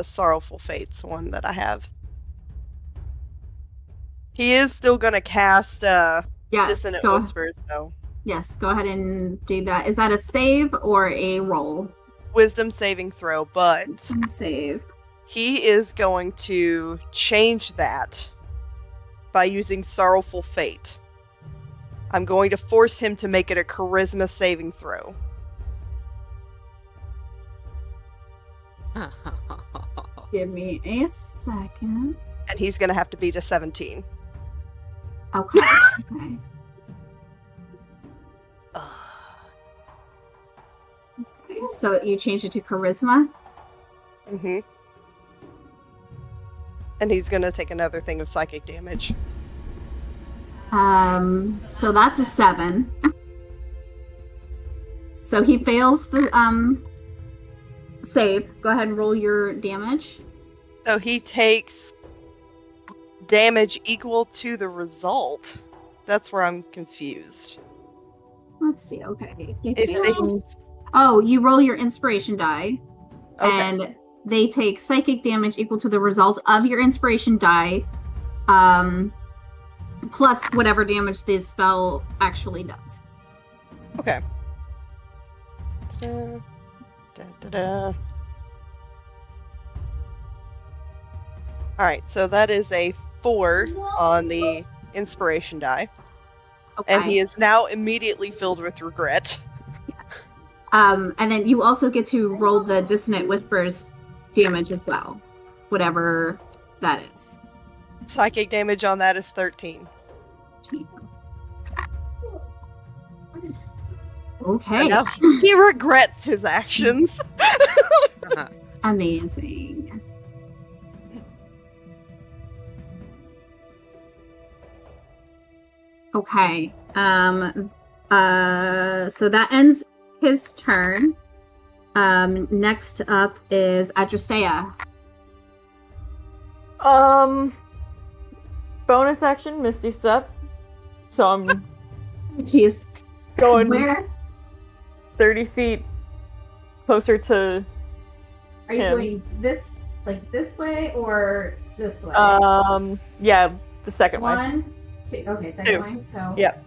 Sorrowful Fate's one that I have. He is still gonna cast Dissonant go- Whispers though. Yes, go ahead and do that. Is that a save or a roll? Wisdom saving throw, but Save. he is going to change that by using Sorrowful Fate. I'm going to force him to make it a Charisma saving throw. Give me a second. And he's going to have to beat a 17. Okay. Okay. So you changed it to charisma? Mm-hmm. And he's going to take another thing of psychic damage. So that's a 7. So he fails the save. Go ahead and roll your damage. So he takes damage equal to the result. That's where I'm confused. Let's see. Okay. If You roll your inspiration die, Okay. and they take psychic damage equal to the result of your inspiration die, plus whatever damage the spell actually does. Okay. Da, da, da, da. Alright, so that is a 4 on the inspiration die. Okay. And he is now immediately filled with regret. Yes. And then you also get to roll the Dissonant Whispers damage as well, whatever that is. Psychic damage on that is 13. Okay. So now he regrets his actions. Amazing. Okay. So that ends his turn. Next up is Adrasteia. Bonus action, Misty Step. So I'm Jeez. Going Where 30 feet closer to are you him. going? This way or this way? Yeah, the second way. 1, 2. Okay, second Two. way. So Yep.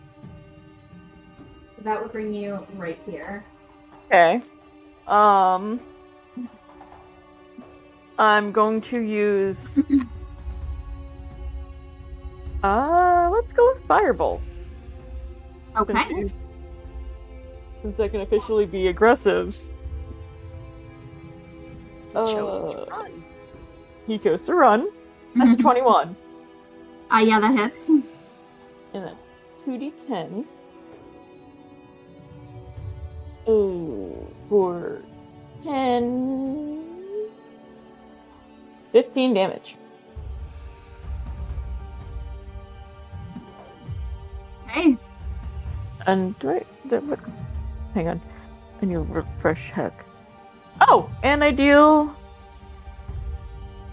that would bring you right here. Okay. I'm going to use. Let's go with Firebolt. Okay. Since I can officially be aggressive. Chose to run. He chose to run. That's a 21. Yeah, that hits. And that's 2d10. Oh, for 10. 15 damage. Okay. And hang on. I need to refresh hex. Oh, and I deal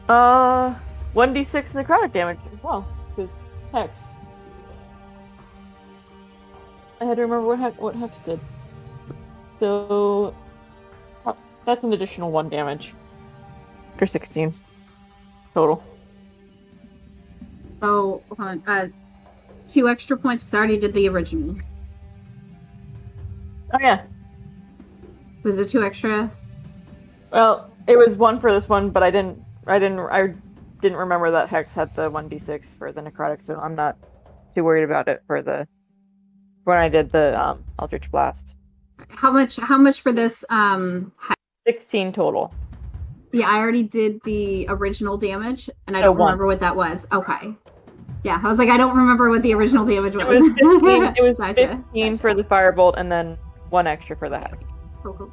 1d6 necrotic damage as well, because hex. I had to remember what hex did. So that's an additional 1 damage for 16 total. So hold on. 2 extra points because I already did the original. Oh yeah. Was it 2 extra? Well, it was 1 for this one, but I didn't remember that hex had the 1d6 for the necrotic, so I'm not too worried about it for when I did the Eldritch Blast. How much for this? 16 total. Yeah, I already did the original damage, and I don't remember what that was. Okay. Yeah, I was like, I don't remember what the original damage was. It was Gotcha. 15 for the firebolt, and then 1 extra for the hex. Cool.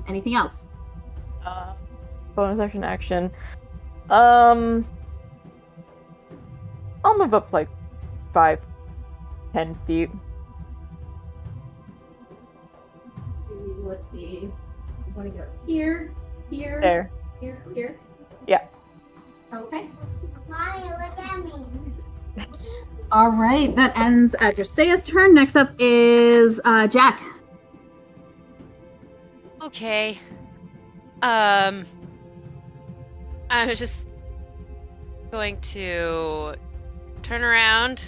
Anything else? Bonus action. I'll move up like 5, 10 feet. Let's see. I want to go here. There. Here. Yeah. Okay. Mommy, look at me. All right, that ends Adrasteia's turn. Next up is Jack. Okay. I'm just going to turn around,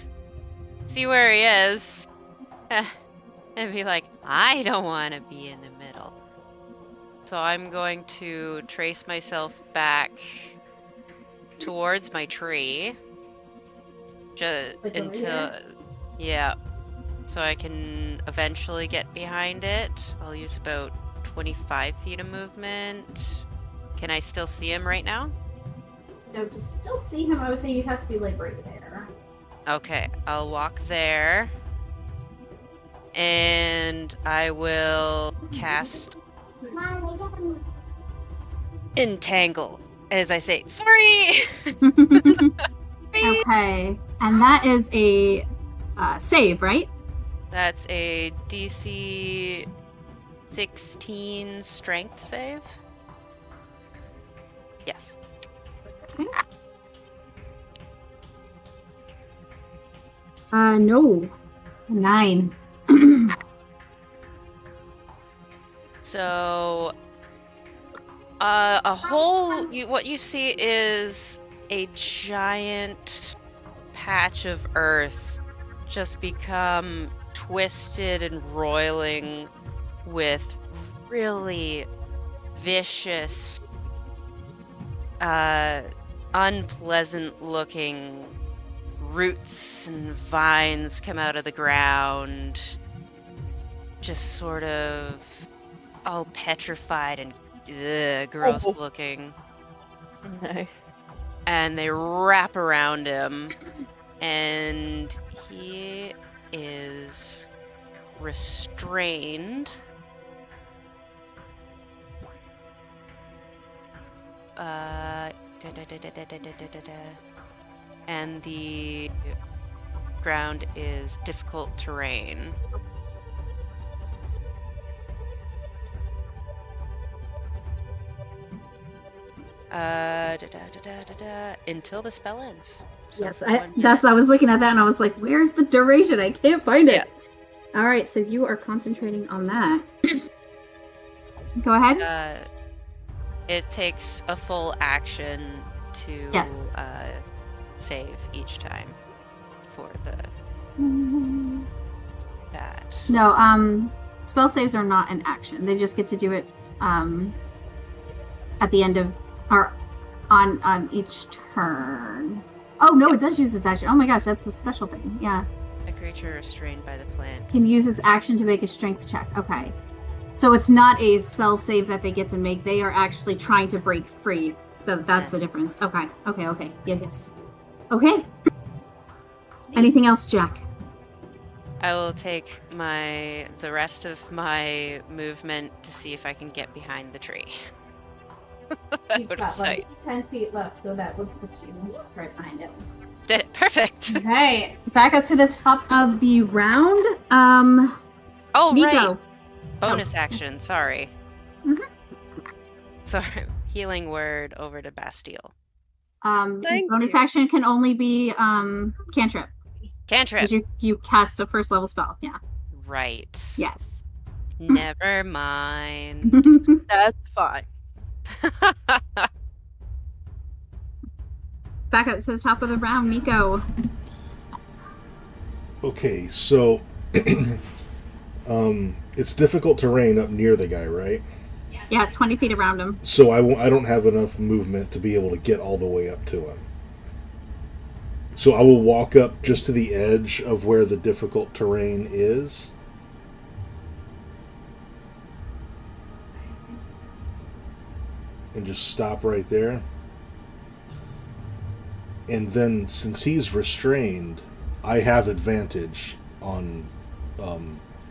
see where he is, and be like, I don't want to be in the middle. So I'm going to trace myself back towards my tree. Just Like over until, here? yeah, so I can eventually get behind it. I'll use about 25 feet of movement. Can I still see him right now? No, to still see him, I would say you have to be like right there. Okay, I'll walk there. And I will cast Mommy, look at me. Entangle. As I say, 3! Okay, and that is a save, right? That's a DC 16 strength save. Yes. No. 9. So, what you see is a giant patch of earth just become twisted and roiling with really vicious, unpleasant looking roots and vines come out of the ground, just sort of all petrified and gross looking. Nice. And they wrap around him, and he is restrained. And the ground is difficult terrain. Until the spell ends. Yes, for 1 I was looking at that and I was like, where's the duration? I can't find it. Yeah. All right, so you are concentrating on that. Go ahead. It takes a full action to Yes. save each time for that. No, spell saves are not an action. They just get to do it at the end of or on each turn. Oh no, it does use its action. Oh my gosh, that's a special thing. Yeah. A creature restrained by the plant Can use its action to make a strength check. Okay. So it's not a spell save that they get to make. They are actually trying to break free. So that's the difference. Okay. Yes. Okay. Anything else, Jack? I will take the rest of my movement to see if I can get behind the tree. Out of sight. 10 feet left, so that would put you right behind it. Perfect. Okay, back up to the top of the round. Oh, Nico. right. Bonus action. Sorry. Mhm. Sorry. Healing word over to Bastille. Thank Bonus you. action can only be cantrip. Cantrip. Because you cast a first level spell. Yeah. Right. Yes. Never mind. That's fine. Back up to the top of the round, Nico. Okay, so it's difficult terrain up near the guy, right? Yeah, 20 feet around him. So I don't have enough movement to be able to get all the way up to him. So I will walk up just to the edge of where the difficult terrain is. And just stop right there. And then, since he's restrained, I have advantage on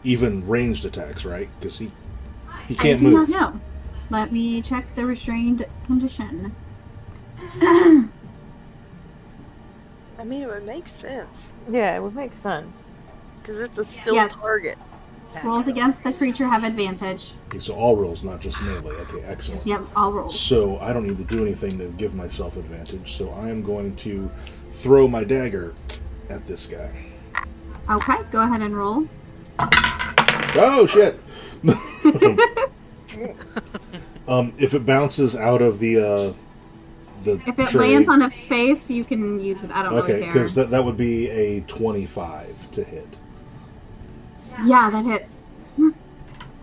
even ranged attacks, right? Because he can't I do move. not know. Let me check the restrained condition. I mean, it would make sense. Yeah, it would make sense. Because it's a still Yes. target. Rolls against the creature have advantage. Okay, so all rolls, not just melee. Okay, excellent. Yep, all rolls. So I don't need to do anything to give myself advantage. So I am going to throw my dagger at this guy. Okay, go ahead and roll. Oh shit! If it bounces out of the If it tray, lands on a face, you can use it. I don't okay, really care. because that would be a 25 to hit. Yeah, that hits.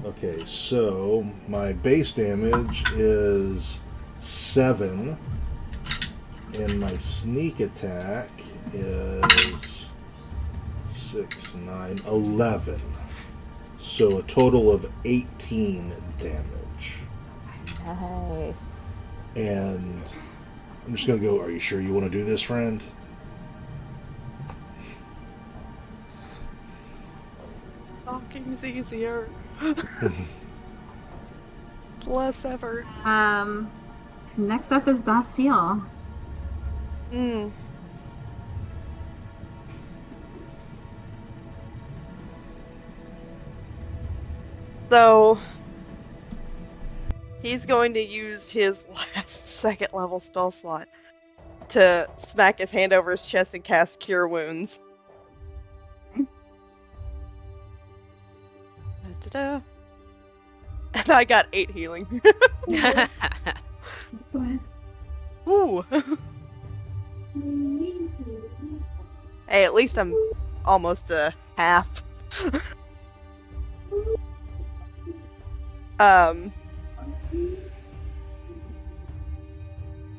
Okay, so my base damage is 7, and my sneak attack is 6, 9, 11. So a total of 18 damage. Nice. And I'm just going to go, are you sure you want to do this, friend? Talking's easier. Less effort. Next up is Bastille. So he's going to use his last second level spell slot to smack his hand over his chest and cast Cure Wounds. Da-da-da. And I got 8 healing. Ooh. Hey, at least I'm almost a half.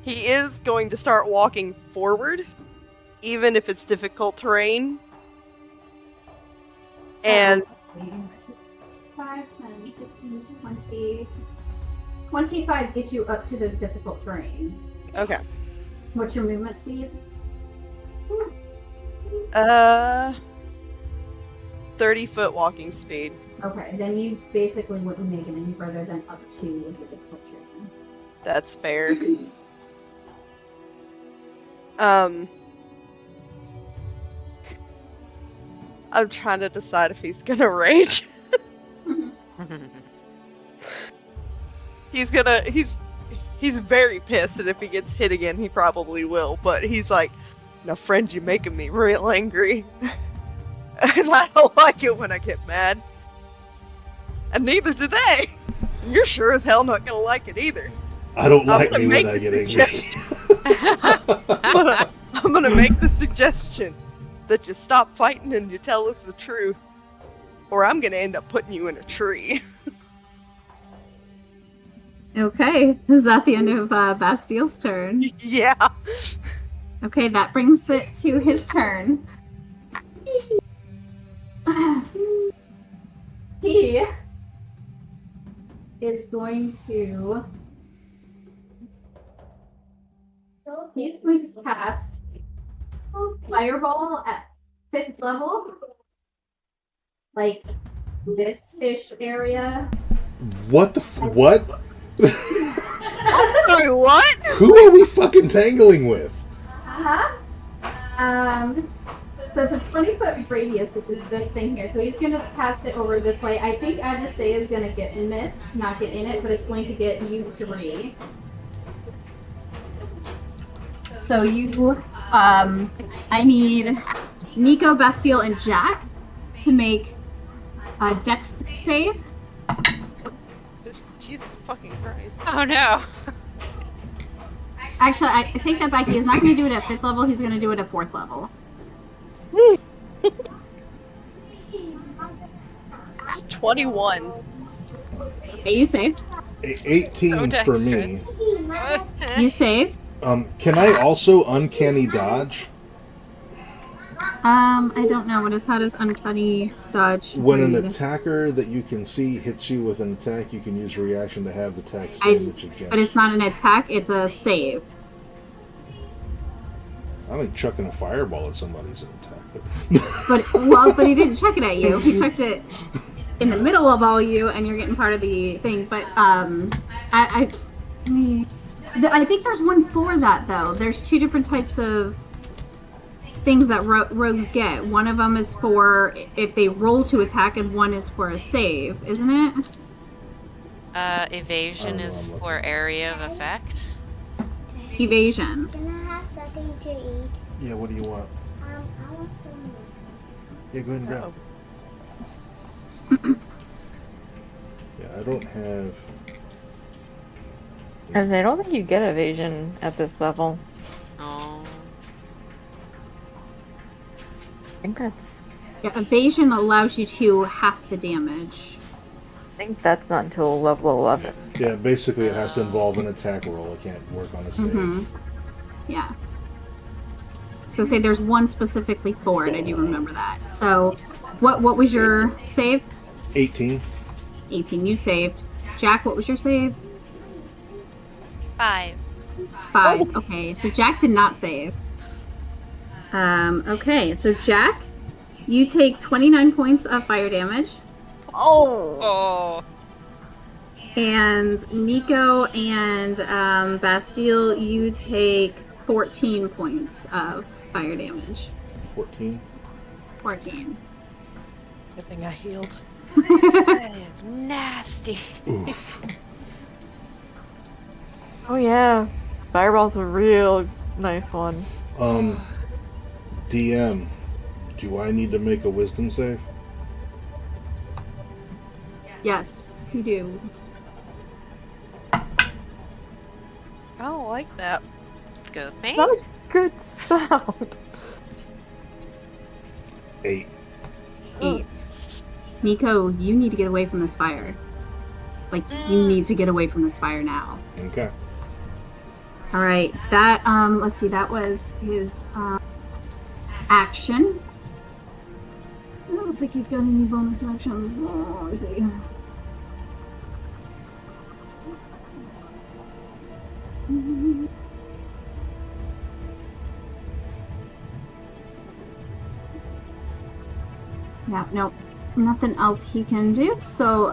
He is going to start walking forward, even if it's difficult terrain. And 5, 10, 15, 20. 25 gets you up to the difficult terrain. okay. What's your movement speed? 30-foot walking speed. Okay, then you basically wouldn't make it any further than up to the difficult terrain. That's fair. I'm trying to decide if he's gonna rage. He's very pissed, and if he gets hit again, he probably will. But he's like, Now, friend, you're making me real angry. And I don't like it when I get mad. And neither do they. And you're sure as hell not gonna like it either. I don't I'm like gonna me when make I the get angry. suggestion. I'm gonna make the suggestion that you stop fighting and you tell us the truth. Or I'm gonna end up putting you in a tree. Okay, is that the end of Bastille's turn? Yeah. Okay, that brings it to his turn. He is going to. He's going to cast Fireball at 5th level. Like this-ish area. What the what? Sorry, what? Who are we fucking tangling with? Uh-huh. So it's a 20-foot radius, which is this thing here. So he's going to cast it over this way. I think Adrasteia is going to get missed, not get in it, but it's going to get you 3. So you, I need Nico, Bastille, and Jack to make a dex save. Jesus fucking Christ. Oh no. Actually, I take that back. He is not going to do it at 5th level. He's going to do it at 4th level. It's 21. Okay, you saved. 18 So for me. You saved. Can I also uncanny dodge? I don't know. How does uncanny dodge When an read? attacker that you can see hits you with an attack, you can use a reaction to have the attack stay which against. But it's not an attack, it's a save. I think chucking a fireball at somebody's an attack. But he didn't chuck it at you. He chucked it in the middle of all you, and you're getting part of the thing. But I think there's one for that though. There's 2 different types of things that rogues get. One of them is for if they roll to attack, and one is for a save, isn't it? Evasion is for area of effect. Evasion. Can I have something to eat? Yeah, what do you want? I want some this. Yeah, go ahead and grab. Yeah, I don't have. And I don't think you get evasion at this level. Oh. I think that's. Yeah, evasion allows you to half the damage. I think that's not until level 11. Yeah, basically it has to involve an attack roll. It can't work on a save. Mm-hmm. Yeah. So say there's one specifically for it. I do remember that. So, what was your save? 18. 18. You saved. Jack, what was your save? 5. 5. Okay, so Jack did not save. Okay, so Jack, you take 29 points of fire damage. Oh. And Nico and Bastille, you take 14 points of fire damage. 14. 14. Good thing I healed. Nasty. Oof. Oh yeah, Fireball's a real nice one. DM, do I need to make a wisdom save? Yes, you do. I don't like that. Go me. Not a good sound. 8. 8. Nico, you need to get away from this fire. Like, you need to get away from this fire now. Okay. All right, that, let's see, that was his, action. I don't think he's got any bonus actions. Oh, let me see. Yeah, no, nothing else he can do. So,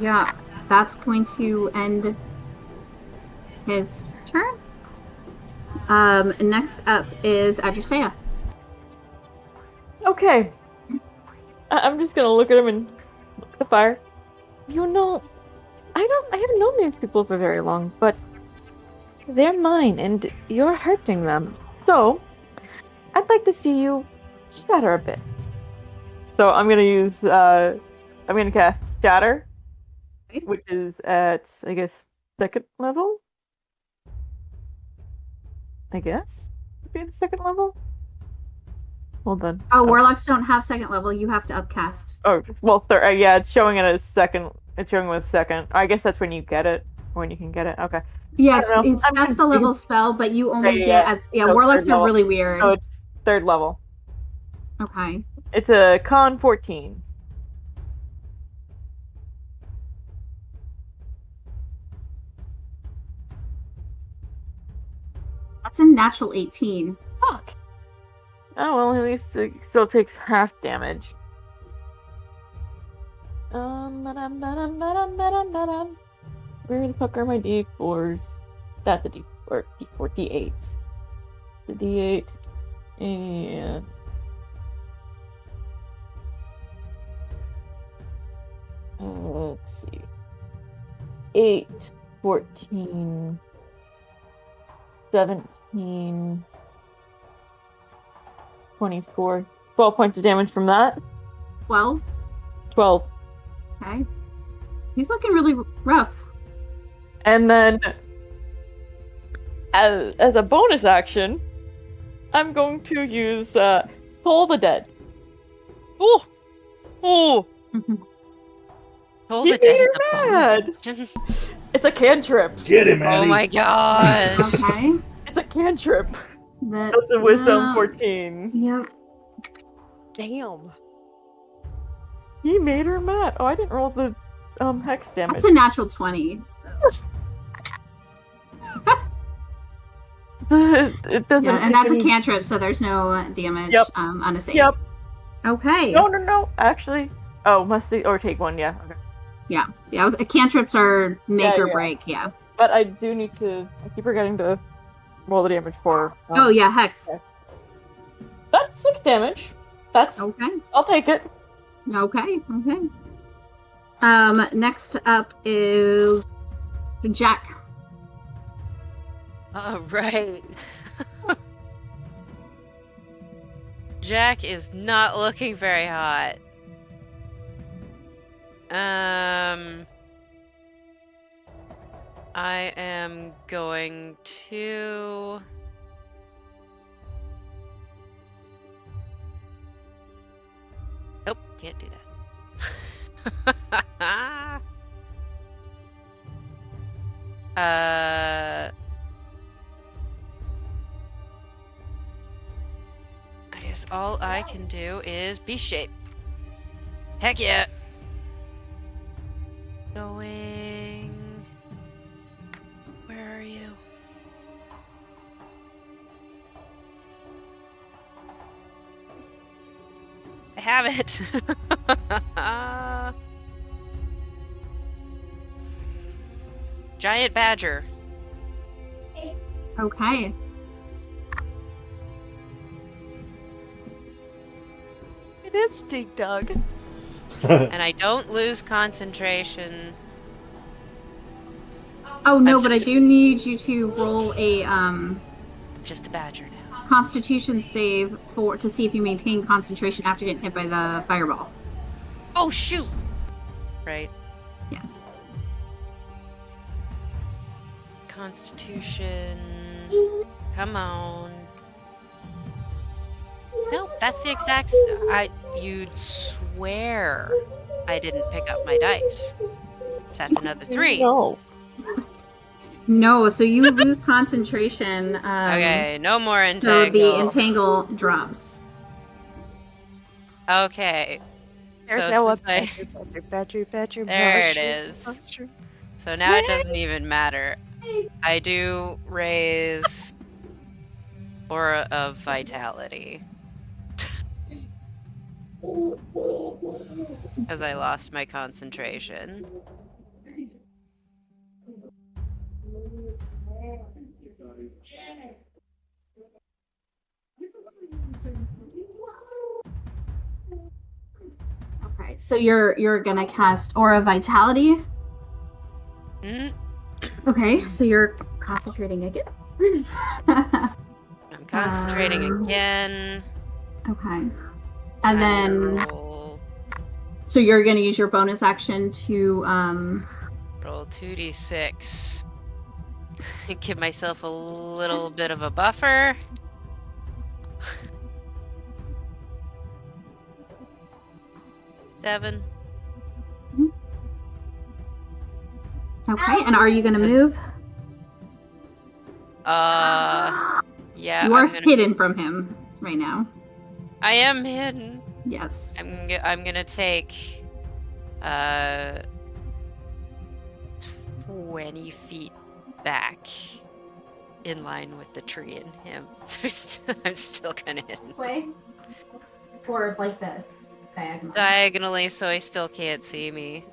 yeah, that's going to end his turn. Next up is Adrasteia. Okay. I'm just gonna look at him and look at the fire. You know, I haven't known these people for very long, but they're mine and you're hurting them. So, I'd like to see you shatter a bit. So I'm gonna use I'm gonna cast Shatter, Okay. which is at, I guess, 2nd level. I guess would be the 2nd level. Hold on. Oh, warlocks don't have 2nd level. You have to upcast. Oh, well, third. Yeah, it's showing it as 2nd. It's showing with 2nd. I guess that's when you get it. When you can get it. Okay. Yeah, I don't know. that's the level spell, but you only get as So warlocks third are level. really weird. So it's 3rd level. Okay. It's a con 14. That's a natural 18. Fuck. Oh well, at least it still takes half damage. Where the fuck are my d4s? That's a d4, d8s. It's a d8, and let's see. 8, 14, 17, 24. 12 points of damage from that. 12. 12. Okay. He's looking really rough. And then, as a bonus action, I'm going to use Toll the Dead. Oh! Oh! Hold He it dead made is her a mad. bonus. It's a cantrip. Get him, Oh Maddie. my god. Okay. It's a cantrip. That's That's a wisdom 14. Yep. Damn. He made her mad. Oh, I didn't roll the hex damage. That's a natural 20. So. It doesn't. Yeah, and that's a even- cantrip, so there's no damage Yep. on a save. Yep. Okay. No. Actually, must see or take one. Yeah. Okay. Yeah. Cantrips are make Yeah, or yeah. break. Yeah. But I do need to. I keep forgetting to roll the damage for. Oh yeah, hex. Hex. That's 6 damage. That's. Okay. I'll take it. Okay. Next up is Jack. Alright. Jack is not looking very hot. I am going to... Nope, can't do that. I guess all I can do is beast shape. Heck yeah. Going. Where are you? I have it. Giant badger. Okay. It is Dig Dug. And I don't lose concentration. Oh no, I'm but I just- do need you to roll a I'm just a badger now. Constitution save to see if you maintain concentration after getting hit by the fireball. Oh shoot! Right. Yes. Constitution. Come on. Nope, that's the exact. You'd swear I didn't pick up my dice. That's another 3. No. No, so you lose concentration. Okay, no more So entangle. the entangle drops. Okay, There's So no since I- badger. there it mushroom, is. mushroom. So now it doesn't even matter. I do raise Aura of Vitality. Because I lost my concentration. Okay, so you're gonna cast Aura Vitality. Mm, Okay, so you're concentrating again. I'm I'm concentrating Um, again. Okay. And I'm then, gonna roll so you're going to use your bonus action to, roll 2d6. Give myself a little bit of a buffer. Seven. okay. And are you going to move? Yeah. You are I'm gonna. hidden from him right now. I am hidden. Yes. I'm gonna take 20 feet back, in line with the tree and him. I'm still kind of hidden. This way? Or like this? Diagonal. Diagonally, so he still can't see me.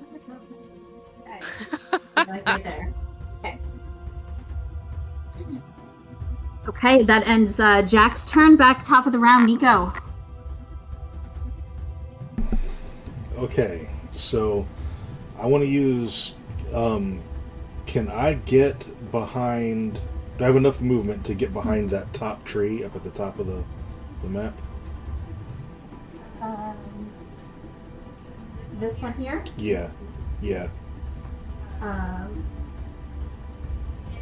Like right there. Okay. Okay, that ends Jack's turn. Back top of the round, Nico. Okay, so I want to use. Can I get behind? Do I have enough movement to get behind that top tree up at the top of the map? This one here. Yeah.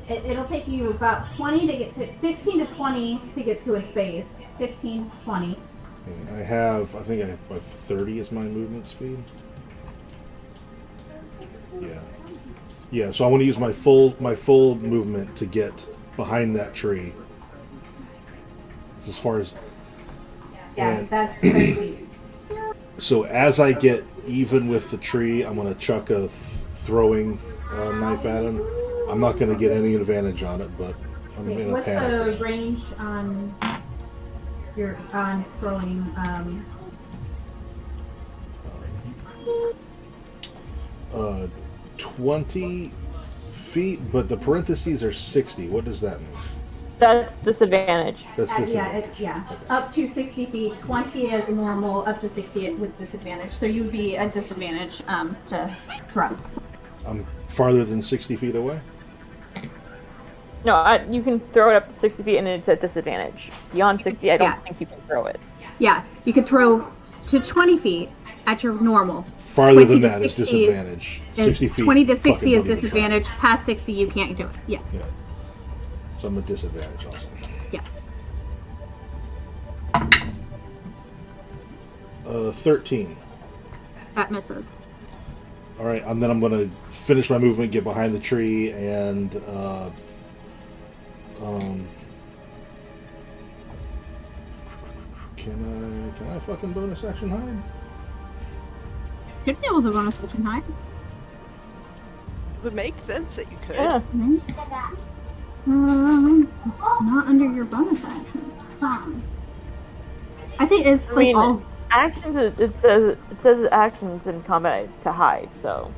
It'll take you about 20 to get to 15 to 20 to get to its base. 15, 20. Okay, I think I have like 30 is my movement speed. Yeah. So I want to use my full movement to get behind that tree. It's as far as. And that's 30 feet. so as I get even with the tree, I'm gonna chuck a throwing knife at him. I'm not gonna get any advantage on it, but I'm in a What's panic. the range on your throwing? 20 feet, but the parentheses are 60. What does that mean? That's disadvantage. That's disadvantage. Yeah. Okay. Up to 60 feet, 20 is normal, up to 60 with disadvantage. So you would be at disadvantage to throw. I'm farther than 60 feet away? No, you can throw it up to 60 feet and it's at disadvantage. Beyond 60, I don't think you can throw it. Yeah, you could throw to 20 feet at your normal. Farther than that is disadvantage. 60 feet. 20 to 60 fucking is don't even disadvantage. Past 60, you can't do it. Yes. Yeah. So I'm at disadvantage also. Yes. 13. That misses. All right, and then I'm going to finish my movement, get behind the tree, and can I fucking bonus action hide? Should be able to bonus action hide. It would make sense that you could. Yeah. It's not under your bonus action. I think it's I like mean, all. Actions. It says actions in combat to hide. So.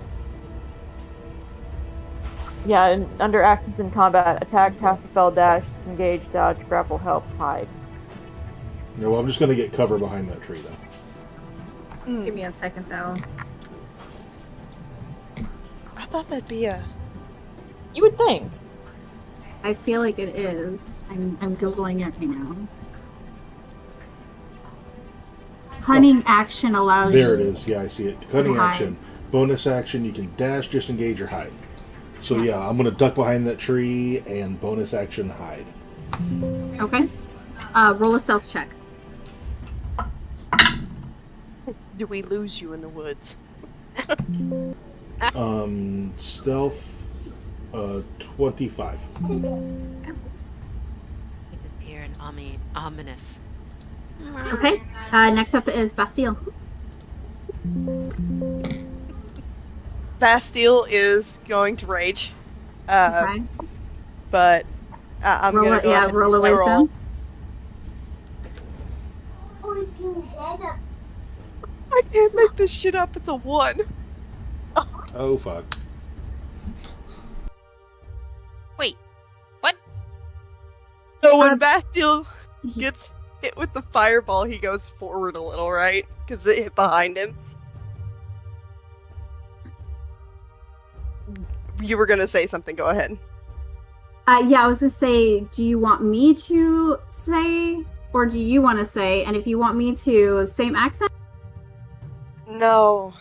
Yeah, and under actions in combat, attack, cast a spell, dash, disengage, dodge, grapple, help, hide. No, well, I'm just going to get cover behind that tree, though. Give me a second, though. I thought that'd be a. You would think. I feel like it is. I'm googling it right now. Cunning action allows There you. it is. Yeah, I see it. Cunning Hide. action. Bonus action, you can dash, disengage, or hide. So Yes. yeah, I'm going to duck behind that tree and bonus action hide. Okay. Roll a stealth check. Do we lose you in the woods? Stealth, 25. Here and ominous. Okay. Next up is Bastille. Bastille is going to rage. Okay. But I'm Roll gonna a, go ahead roll a and wisdom. I can't make this shit up. It's a 1. Oh, fuck. Wait, what? So when Bastille gets hit with the fireball, he goes forward a little, right? Because it hit behind him. You were gonna say something. Go ahead. Yeah, I was gonna say, do you want me to say, or do you want to say? And if you want me to, same accent? No.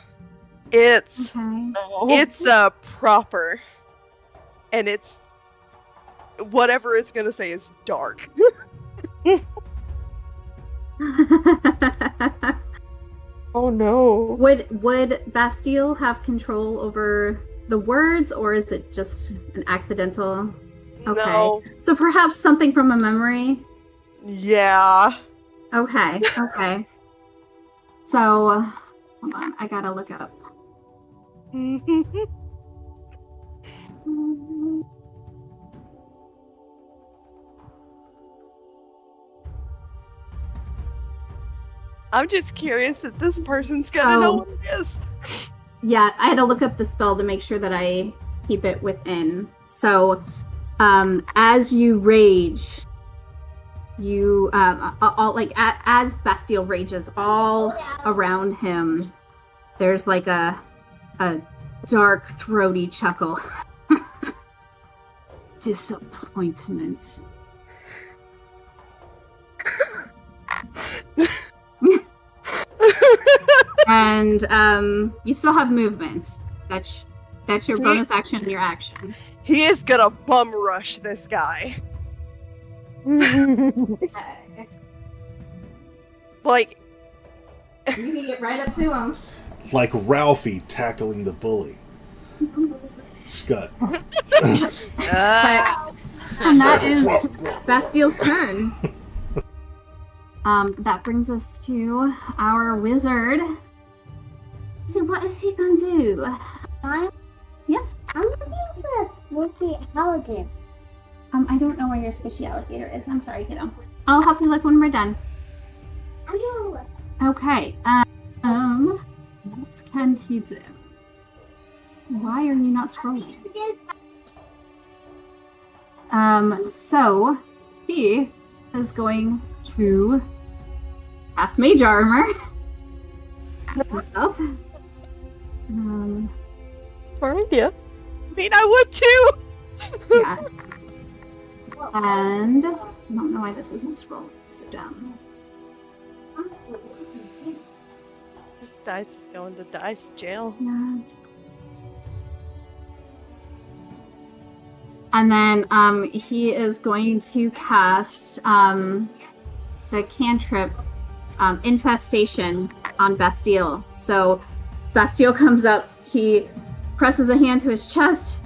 It's Okay. proper. And it's whatever it's gonna say is dark. Oh no. Would Bastille have control over the words, or is it just an accidental? Okay. No. So perhaps something from a memory? Yeah. Okay, okay. So, hold on, I gotta look up. I'm just curious if this person's gonna know what it is. Yeah, I had to look up the spell to make sure that I keep it within. So, as you rage, you as Bastille rages, all around him, there's like a dark, throaty chuckle. Disappointment. And you still have movement. That's your bonus action and your action. He is gonna bum rush this guy. Okay. Like, You can get right up to him. Like Ralphie tackling the bully. Scut. And that is Bastille's turn. That brings us to our wizard. So what is he gonna do? Yes? I'm looking for a squishy alligator. I don't know where your squishy alligator is. I'm sorry, kiddo. I'll help you look when we're done. I'm gonna look. Okay. What can he do? Why are you not scrolling? So he is going to cast Mage Armor himself. Smart idea. I mean, I would too! Yeah. And I don't know why this isn't scrolling. So dumb. This dice is going to dice jail. Yeah. And then he is going to cast the cantrip Infestation on Bastille. So Bastille comes up, he presses a hand to his chest,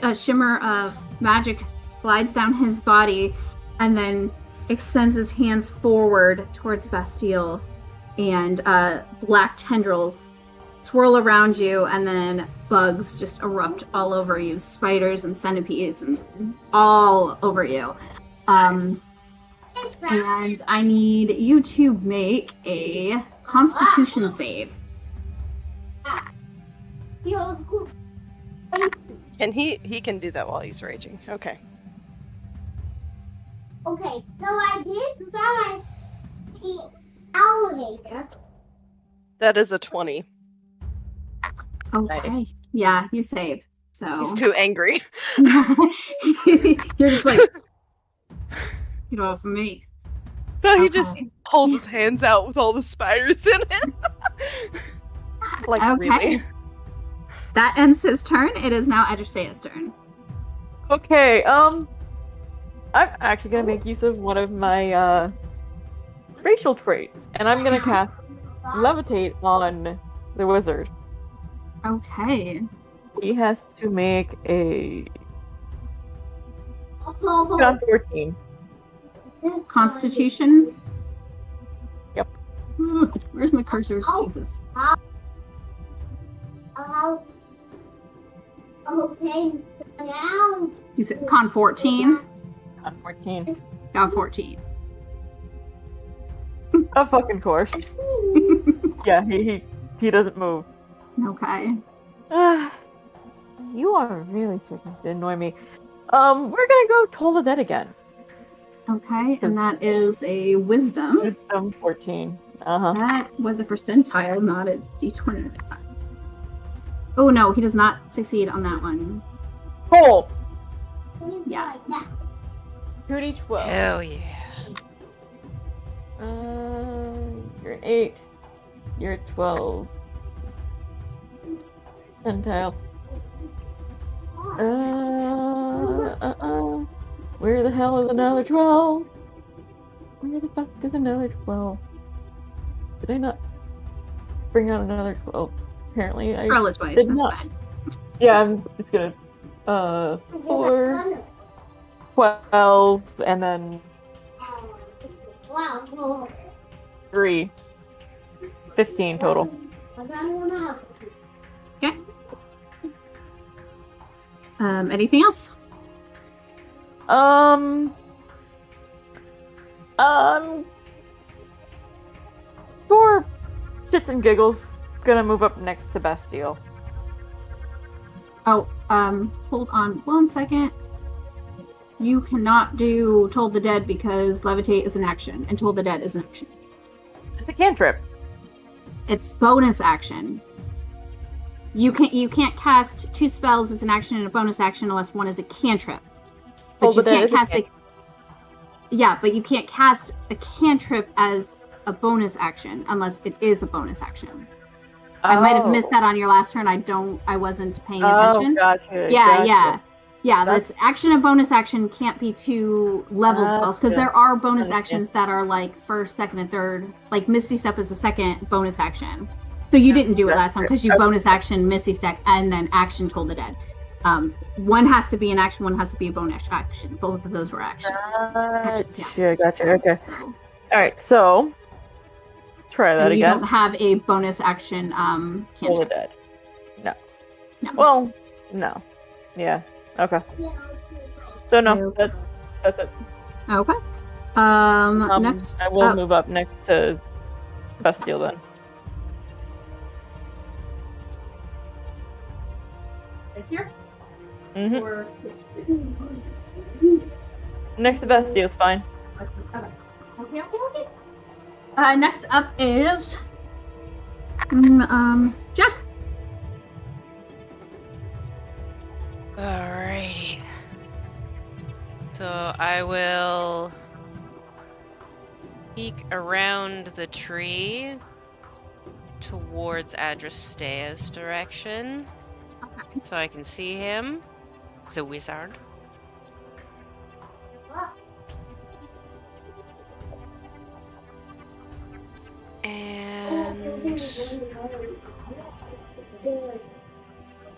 a shimmer of magic glides down his body, and then extends his hands forward towards Bastille, and black tendrils swirl around you, and then bugs just erupt all over you, spiders and centipedes and all over you. And I need you to make a Constitution save. And he can do that while he's raging. Okay. Okay, so I did find the alligator. That is a 20. Okay. Nice. Yeah, you save. So He's too angry. you're just like, get off of me. So he Okay. just holds his hands out with all the spiders in it. Like, Okay. really? That ends his turn. It is now Adrasteia's turn. Okay, I'm actually gonna make use of one of my racial traits, and I'm gonna cast Levitate on the wizard. Okay. He has to make a on 14. Constitution. Yep. Where's my cursor? Jesus. Okay, now. You said con 14. On 14. Con 14. Of fucking course. Yeah, he doesn't move. Okay. You are really starting to annoy me. We're gonna go Toll the Dead again. Okay, and that is a wisdom. Wisdom 14. Uh-huh. That was a percentile, not a d20. Oh no, he does not succeed on that one. Toll! Yeah. 2d12. Hell yeah. You're an 8. You're a 12. Centile. Where the hell is another 12? Where the fuck is another 12? Did I not bring out another 12? Apparently, I Scroll it twice. did That's not. fine. Yeah, it's gonna. 4, 12, and then 3. 15 total. Okay. Anything else? For shits and giggles, gonna move up next to Bastille. Oh, hold on 1 second. You cannot do Toll the Dead because Levitate is an action, and Toll the Dead is an action. It's a cantrip. It's bonus action. You can't cast 2 spells as an action and a bonus action unless one is a cantrip. But Toll the you Dead can't is a cast cantrip. Yeah, but you can't cast a cantrip as a bonus action unless it is a bonus action. I might have missed that on your last turn. I wasn't paying attention. Oh, gotcha. Yeah. That's action and bonus action can't be 2 leveled spells because there are bonus actions that are like first, second, and third. Like Misty Step is a second bonus action. So you didn't do it last time because you bonus action Misty Step and then action Toll the Dead. One has to be an action, one has to be a bonus action. Both of those were action. Gotcha. Okay. All right. So try that and you again. don't have a bonus action Toll the cantrip. Dead. No. No. Well, no. Yeah. Okay. So no, Okay. that's it. Okay. Next I will up, move up next to Bastille then. here. Mm-hmm. Or... Next to Bastille's fine. Okay. Next up is Jack. Alrighty. So I will peek around the tree towards Adrasteia's direction Okay. so I can see him. He's a wizard. And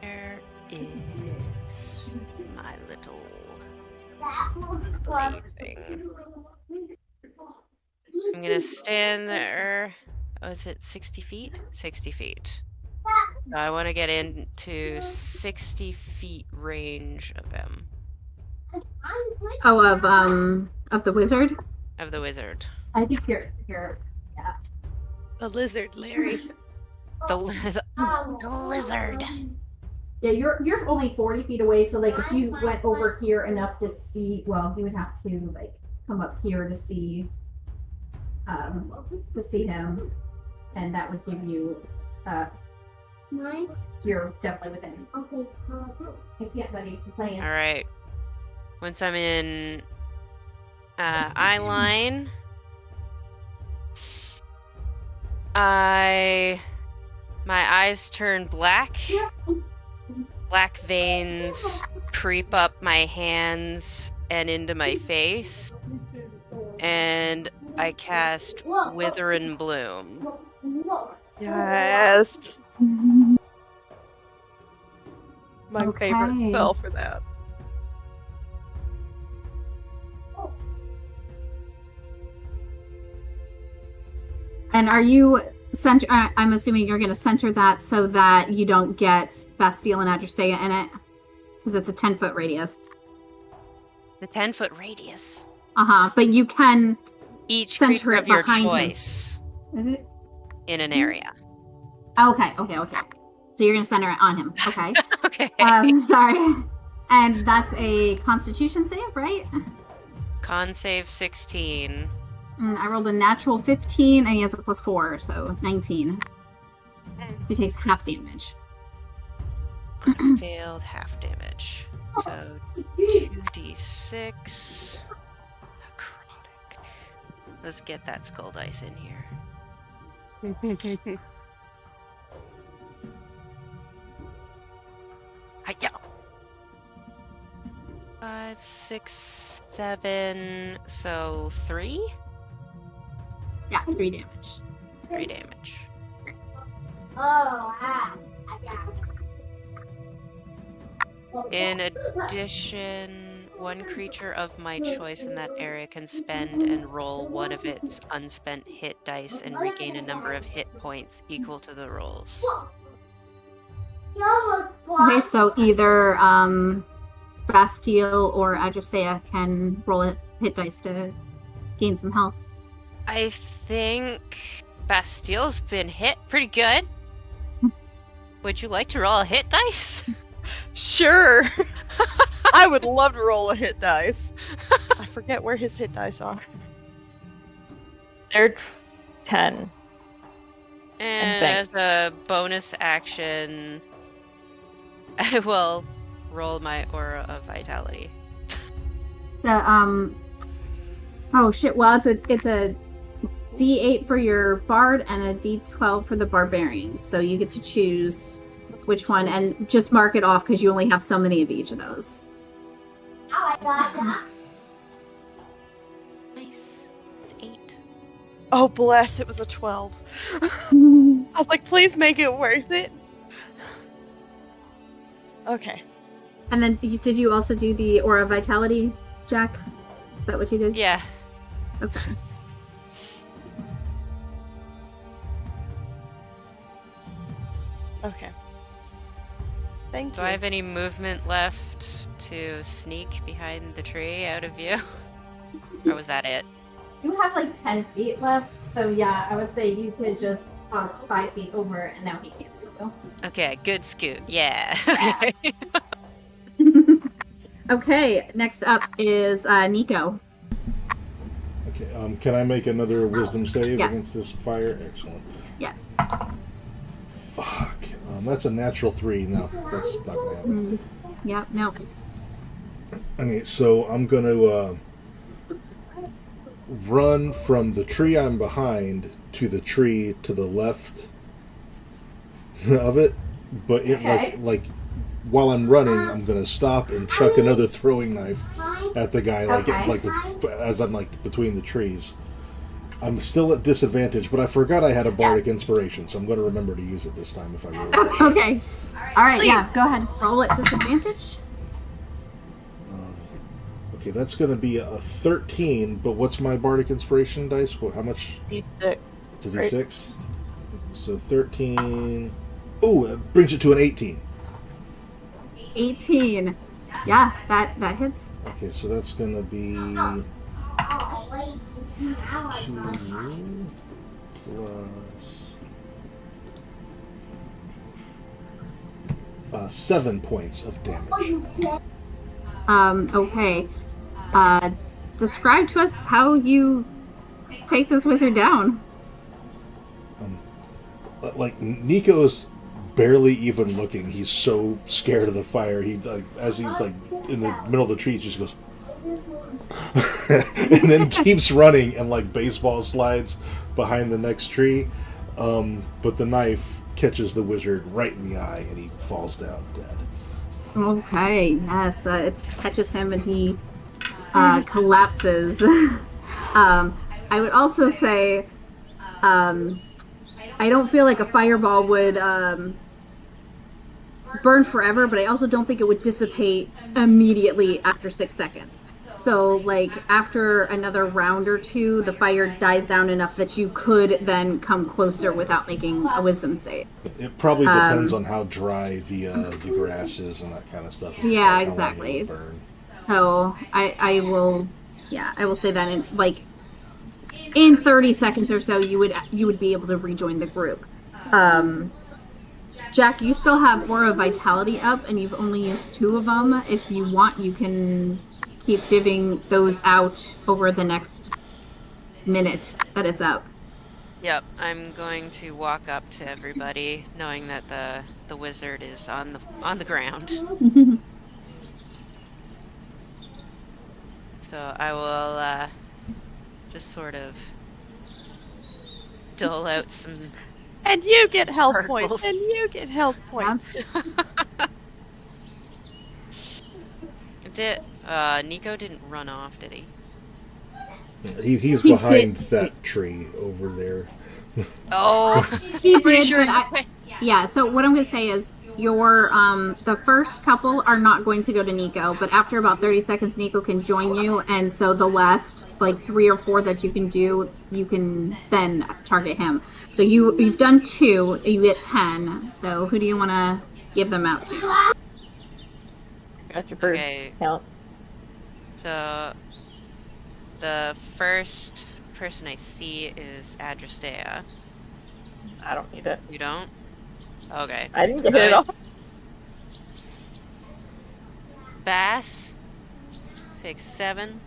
where is my little thing? I'm gonna stand there. Oh, is it 60 feet? 60 feet. So I want to get into 60 feet range of him. Oh, of the wizard. Of the wizard. I think you're The lizard, Larry. The lizard. Yeah, you're only 40 feet away, so like if you went over here enough to see, well, you would have to like come up here to see him, and that would give you you're definitely within. Okay. I can't let you play it. Alright. Once I'm in eye line, my eyes turn black. Black veins creep up my hands and into my face. And I cast Wither and Bloom. Yes. My Okay. favorite spell for that. And are you center? I'm assuming you're going to center that so that you don't get Bastille and Adrasteia in it, because it's a 10-foot radius. The 10-foot radius. But you can Each center creature it of your behind him. choice Is it? in an area. Okay. So you're going to center it on him. Okay. Okay. Sorry. And that's a Constitution save, right? Con save 16. I rolled a natural 15, and he has a +4, so 19. He takes half damage. I failed half damage. So 2d6. Necrotic. Let's get that skull dice in here. Hi-ya! 5, 6, 7, so 3? Yeah, 3 damage. 3 damage. Oh, In addition, one creature of my choice in that area can spend and roll one of its unspent hit dice and regain a number of hit points equal to the rolls. Okay, so either Bastille or Adrasteia can roll a hit dice to gain some health. I think Bastille's been hit pretty good. Would you like to roll a hit dice? Sure. I would love to roll a hit dice. I forget where his hit dice are. They're 10. And as a bonus action, I will roll my aura of vitality. The oh shit, well it's a D8 for your bard and a D12 for the barbarians. So you get to choose which one and just mark it off because you only have so many of each of those. Nice. It's 8. Oh, bless, it was a 12. I was like, please make it worth it. Okay. And then did you also do the aura of vitality, Jack? Is that what you did? Yeah. Okay. Okay. Thank Do you. I have any movement left to sneak behind the tree out of view? Or was that it? You have like 10 feet left, so yeah, I would say you could just 5 feet over and now he can't see you. Okay, good scoot. Yeah. Yeah. Okay, next up is Nico. Okay, can I make another wisdom save Yes. against this fire? Excellent. Yes. Fuck. That's a natural 3. No, that's not gonna happen. Yeah, no. Okay, so I'm gonna run from the tree I'm behind to the tree to the left of it, but it Okay. like while I'm running, I'm gonna stop and chuck another throwing knife at the guy, as I'm like between the trees. I'm still at disadvantage, but I forgot I had a bardic inspiration, so I'm going to remember to use it this time if I roll. Okay. All right, yeah, go ahead. Roll at disadvantage. Okay, that's going to be a 13, but what's my bardic inspiration dice? How much? D6. It's a D6. So 13. Ooh, it brings it to an 18. 18. Yeah, that hits. Okay, so that's going to be 2 plus 7 points of damage. Okay. Describe to us how you take this wizard down. Like Nico's barely even looking. He's so scared of the fire. He as he's like in the middle of the tree, he just goes and then keeps running and like baseball slides behind the next tree. But the knife catches the wizard right in the eye and he falls down dead. Okay, yes, it catches him and he collapses. I would also say I don't feel like a fireball would burn forever, but I also don't think it would dissipate immediately after 6 seconds. So, like, after another round or two, the fire dies down enough that you could then come closer without making a wisdom save. It probably depends on how dry the grass is and that kind of stuff. Yeah, How long exactly. it'll burn. So, I will say that in 30 seconds or so, you would be able to rejoin the group. Jack, you still have Aura Vitality up, and you've only used 2 of them. If you want, you can keep divvying those out over the next minute that it's up. Yep, I'm going to walk up to everybody, knowing that the wizard is on the ground. So I will just sort of dole out some. And you get health Purples. points. And you get health points. Nico didn't run off, did he? He's He behind did- that tree over there. Oh, He pretty did, sure. but yeah, so what I'm going to say is your the first couple are not going to go to Nico, but after about 30 seconds Nico can join you, and so the last like 3 or 4 that you can do, you can then target him. So you've done 2, you get 10. So who do you want to give them out to? Got your first Okay, count. so the first person I see is Adrasteia. I don't need it. You don't? Okay. I didn't get it at all. Bass takes 7.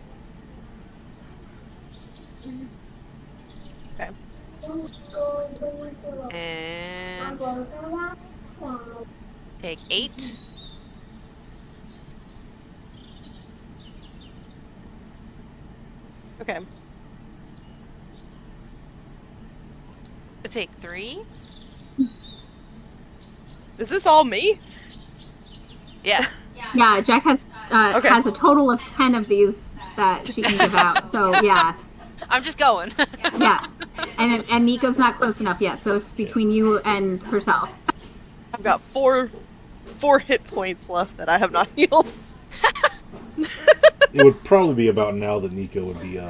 Okay. And take 8. Okay. I take 3. Is this all me? Yeah. Yeah, Jack has Okay. has a total of 10 of these that she can give out. So yeah, I'm just going. yeah, and Nico's not close enough yet, so it's between you and herself. I've got four hit points left that I have not healed. It would probably be about now that Nico would be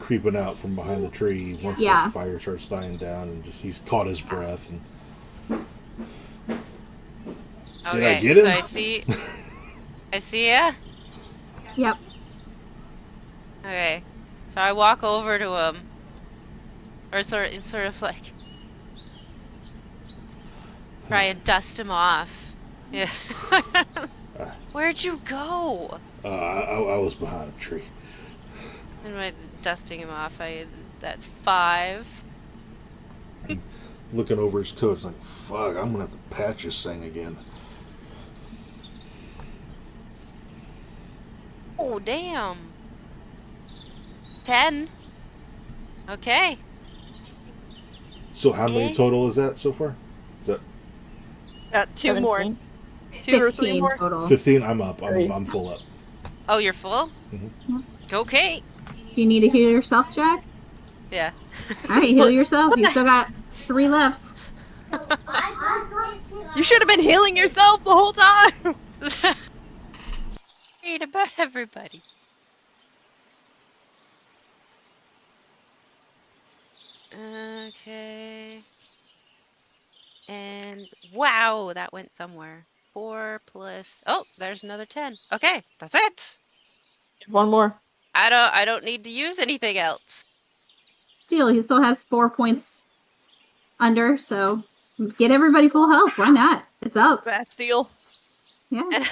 creeping out from behind the tree once Yeah. the fire starts dying down, and just he's caught his breath. And Okay, I get him? so I see ya. Yep. Okay, so I walk over to him, or sort of like try and dust him off. Yeah. Where'd you go? I was behind a tree. And by dusting him off, that's 5. Looking over his coat, it's like, fuck, I'm gonna have to patch this thing again. Oh damn. 10. Okay. So how many Eh? total is that so far? Is that Got 2 more. 17. 2 or 3 15 more. total. 15? I'm up. Three. I'm full up. Oh, you're full? Mhm. Okay. Do you need to heal yourself, Jack? Yeah. All right, heal yourself. You still got 3 left. You should have been healing yourself the whole time. Read about everybody. Okay. And wow, that went somewhere. 4 plus. Oh, there's another 10. Okay, that's it. One more. I don't need to use anything else. Still, he still has 4 points under, so get everybody full health. Why not? It's up. Bastille. Yeah. And,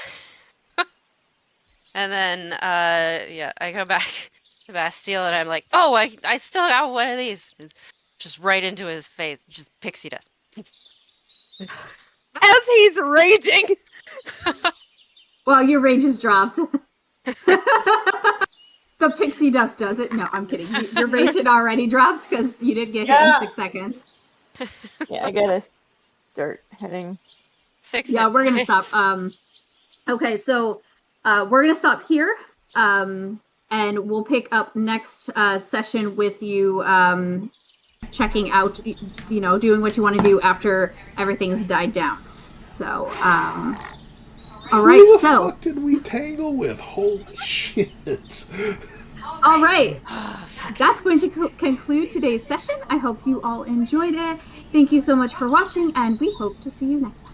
and then yeah, I go back to Bastille and I'm like, oh, I still got one of these. It's just right into his face, just pixie dust. As he's raging. Well, your range has dropped. The pixie dust does it. No, I'm kidding. Your range had already dropped because you did get hit in 6 seconds. Yeah, I gotta start heading. 6 Yeah, we're gonna hits. stop. Okay, so we're gonna stop here, and we'll pick up next session with you checking out, you know, doing what you want to do after everything's died down. So, all Who right. the So, fuck did we tangle with? Holy shit! all right. That's going to conclude today's session. I hope you all enjoyed it. Thank you so much for watching, and we hope to see you next time.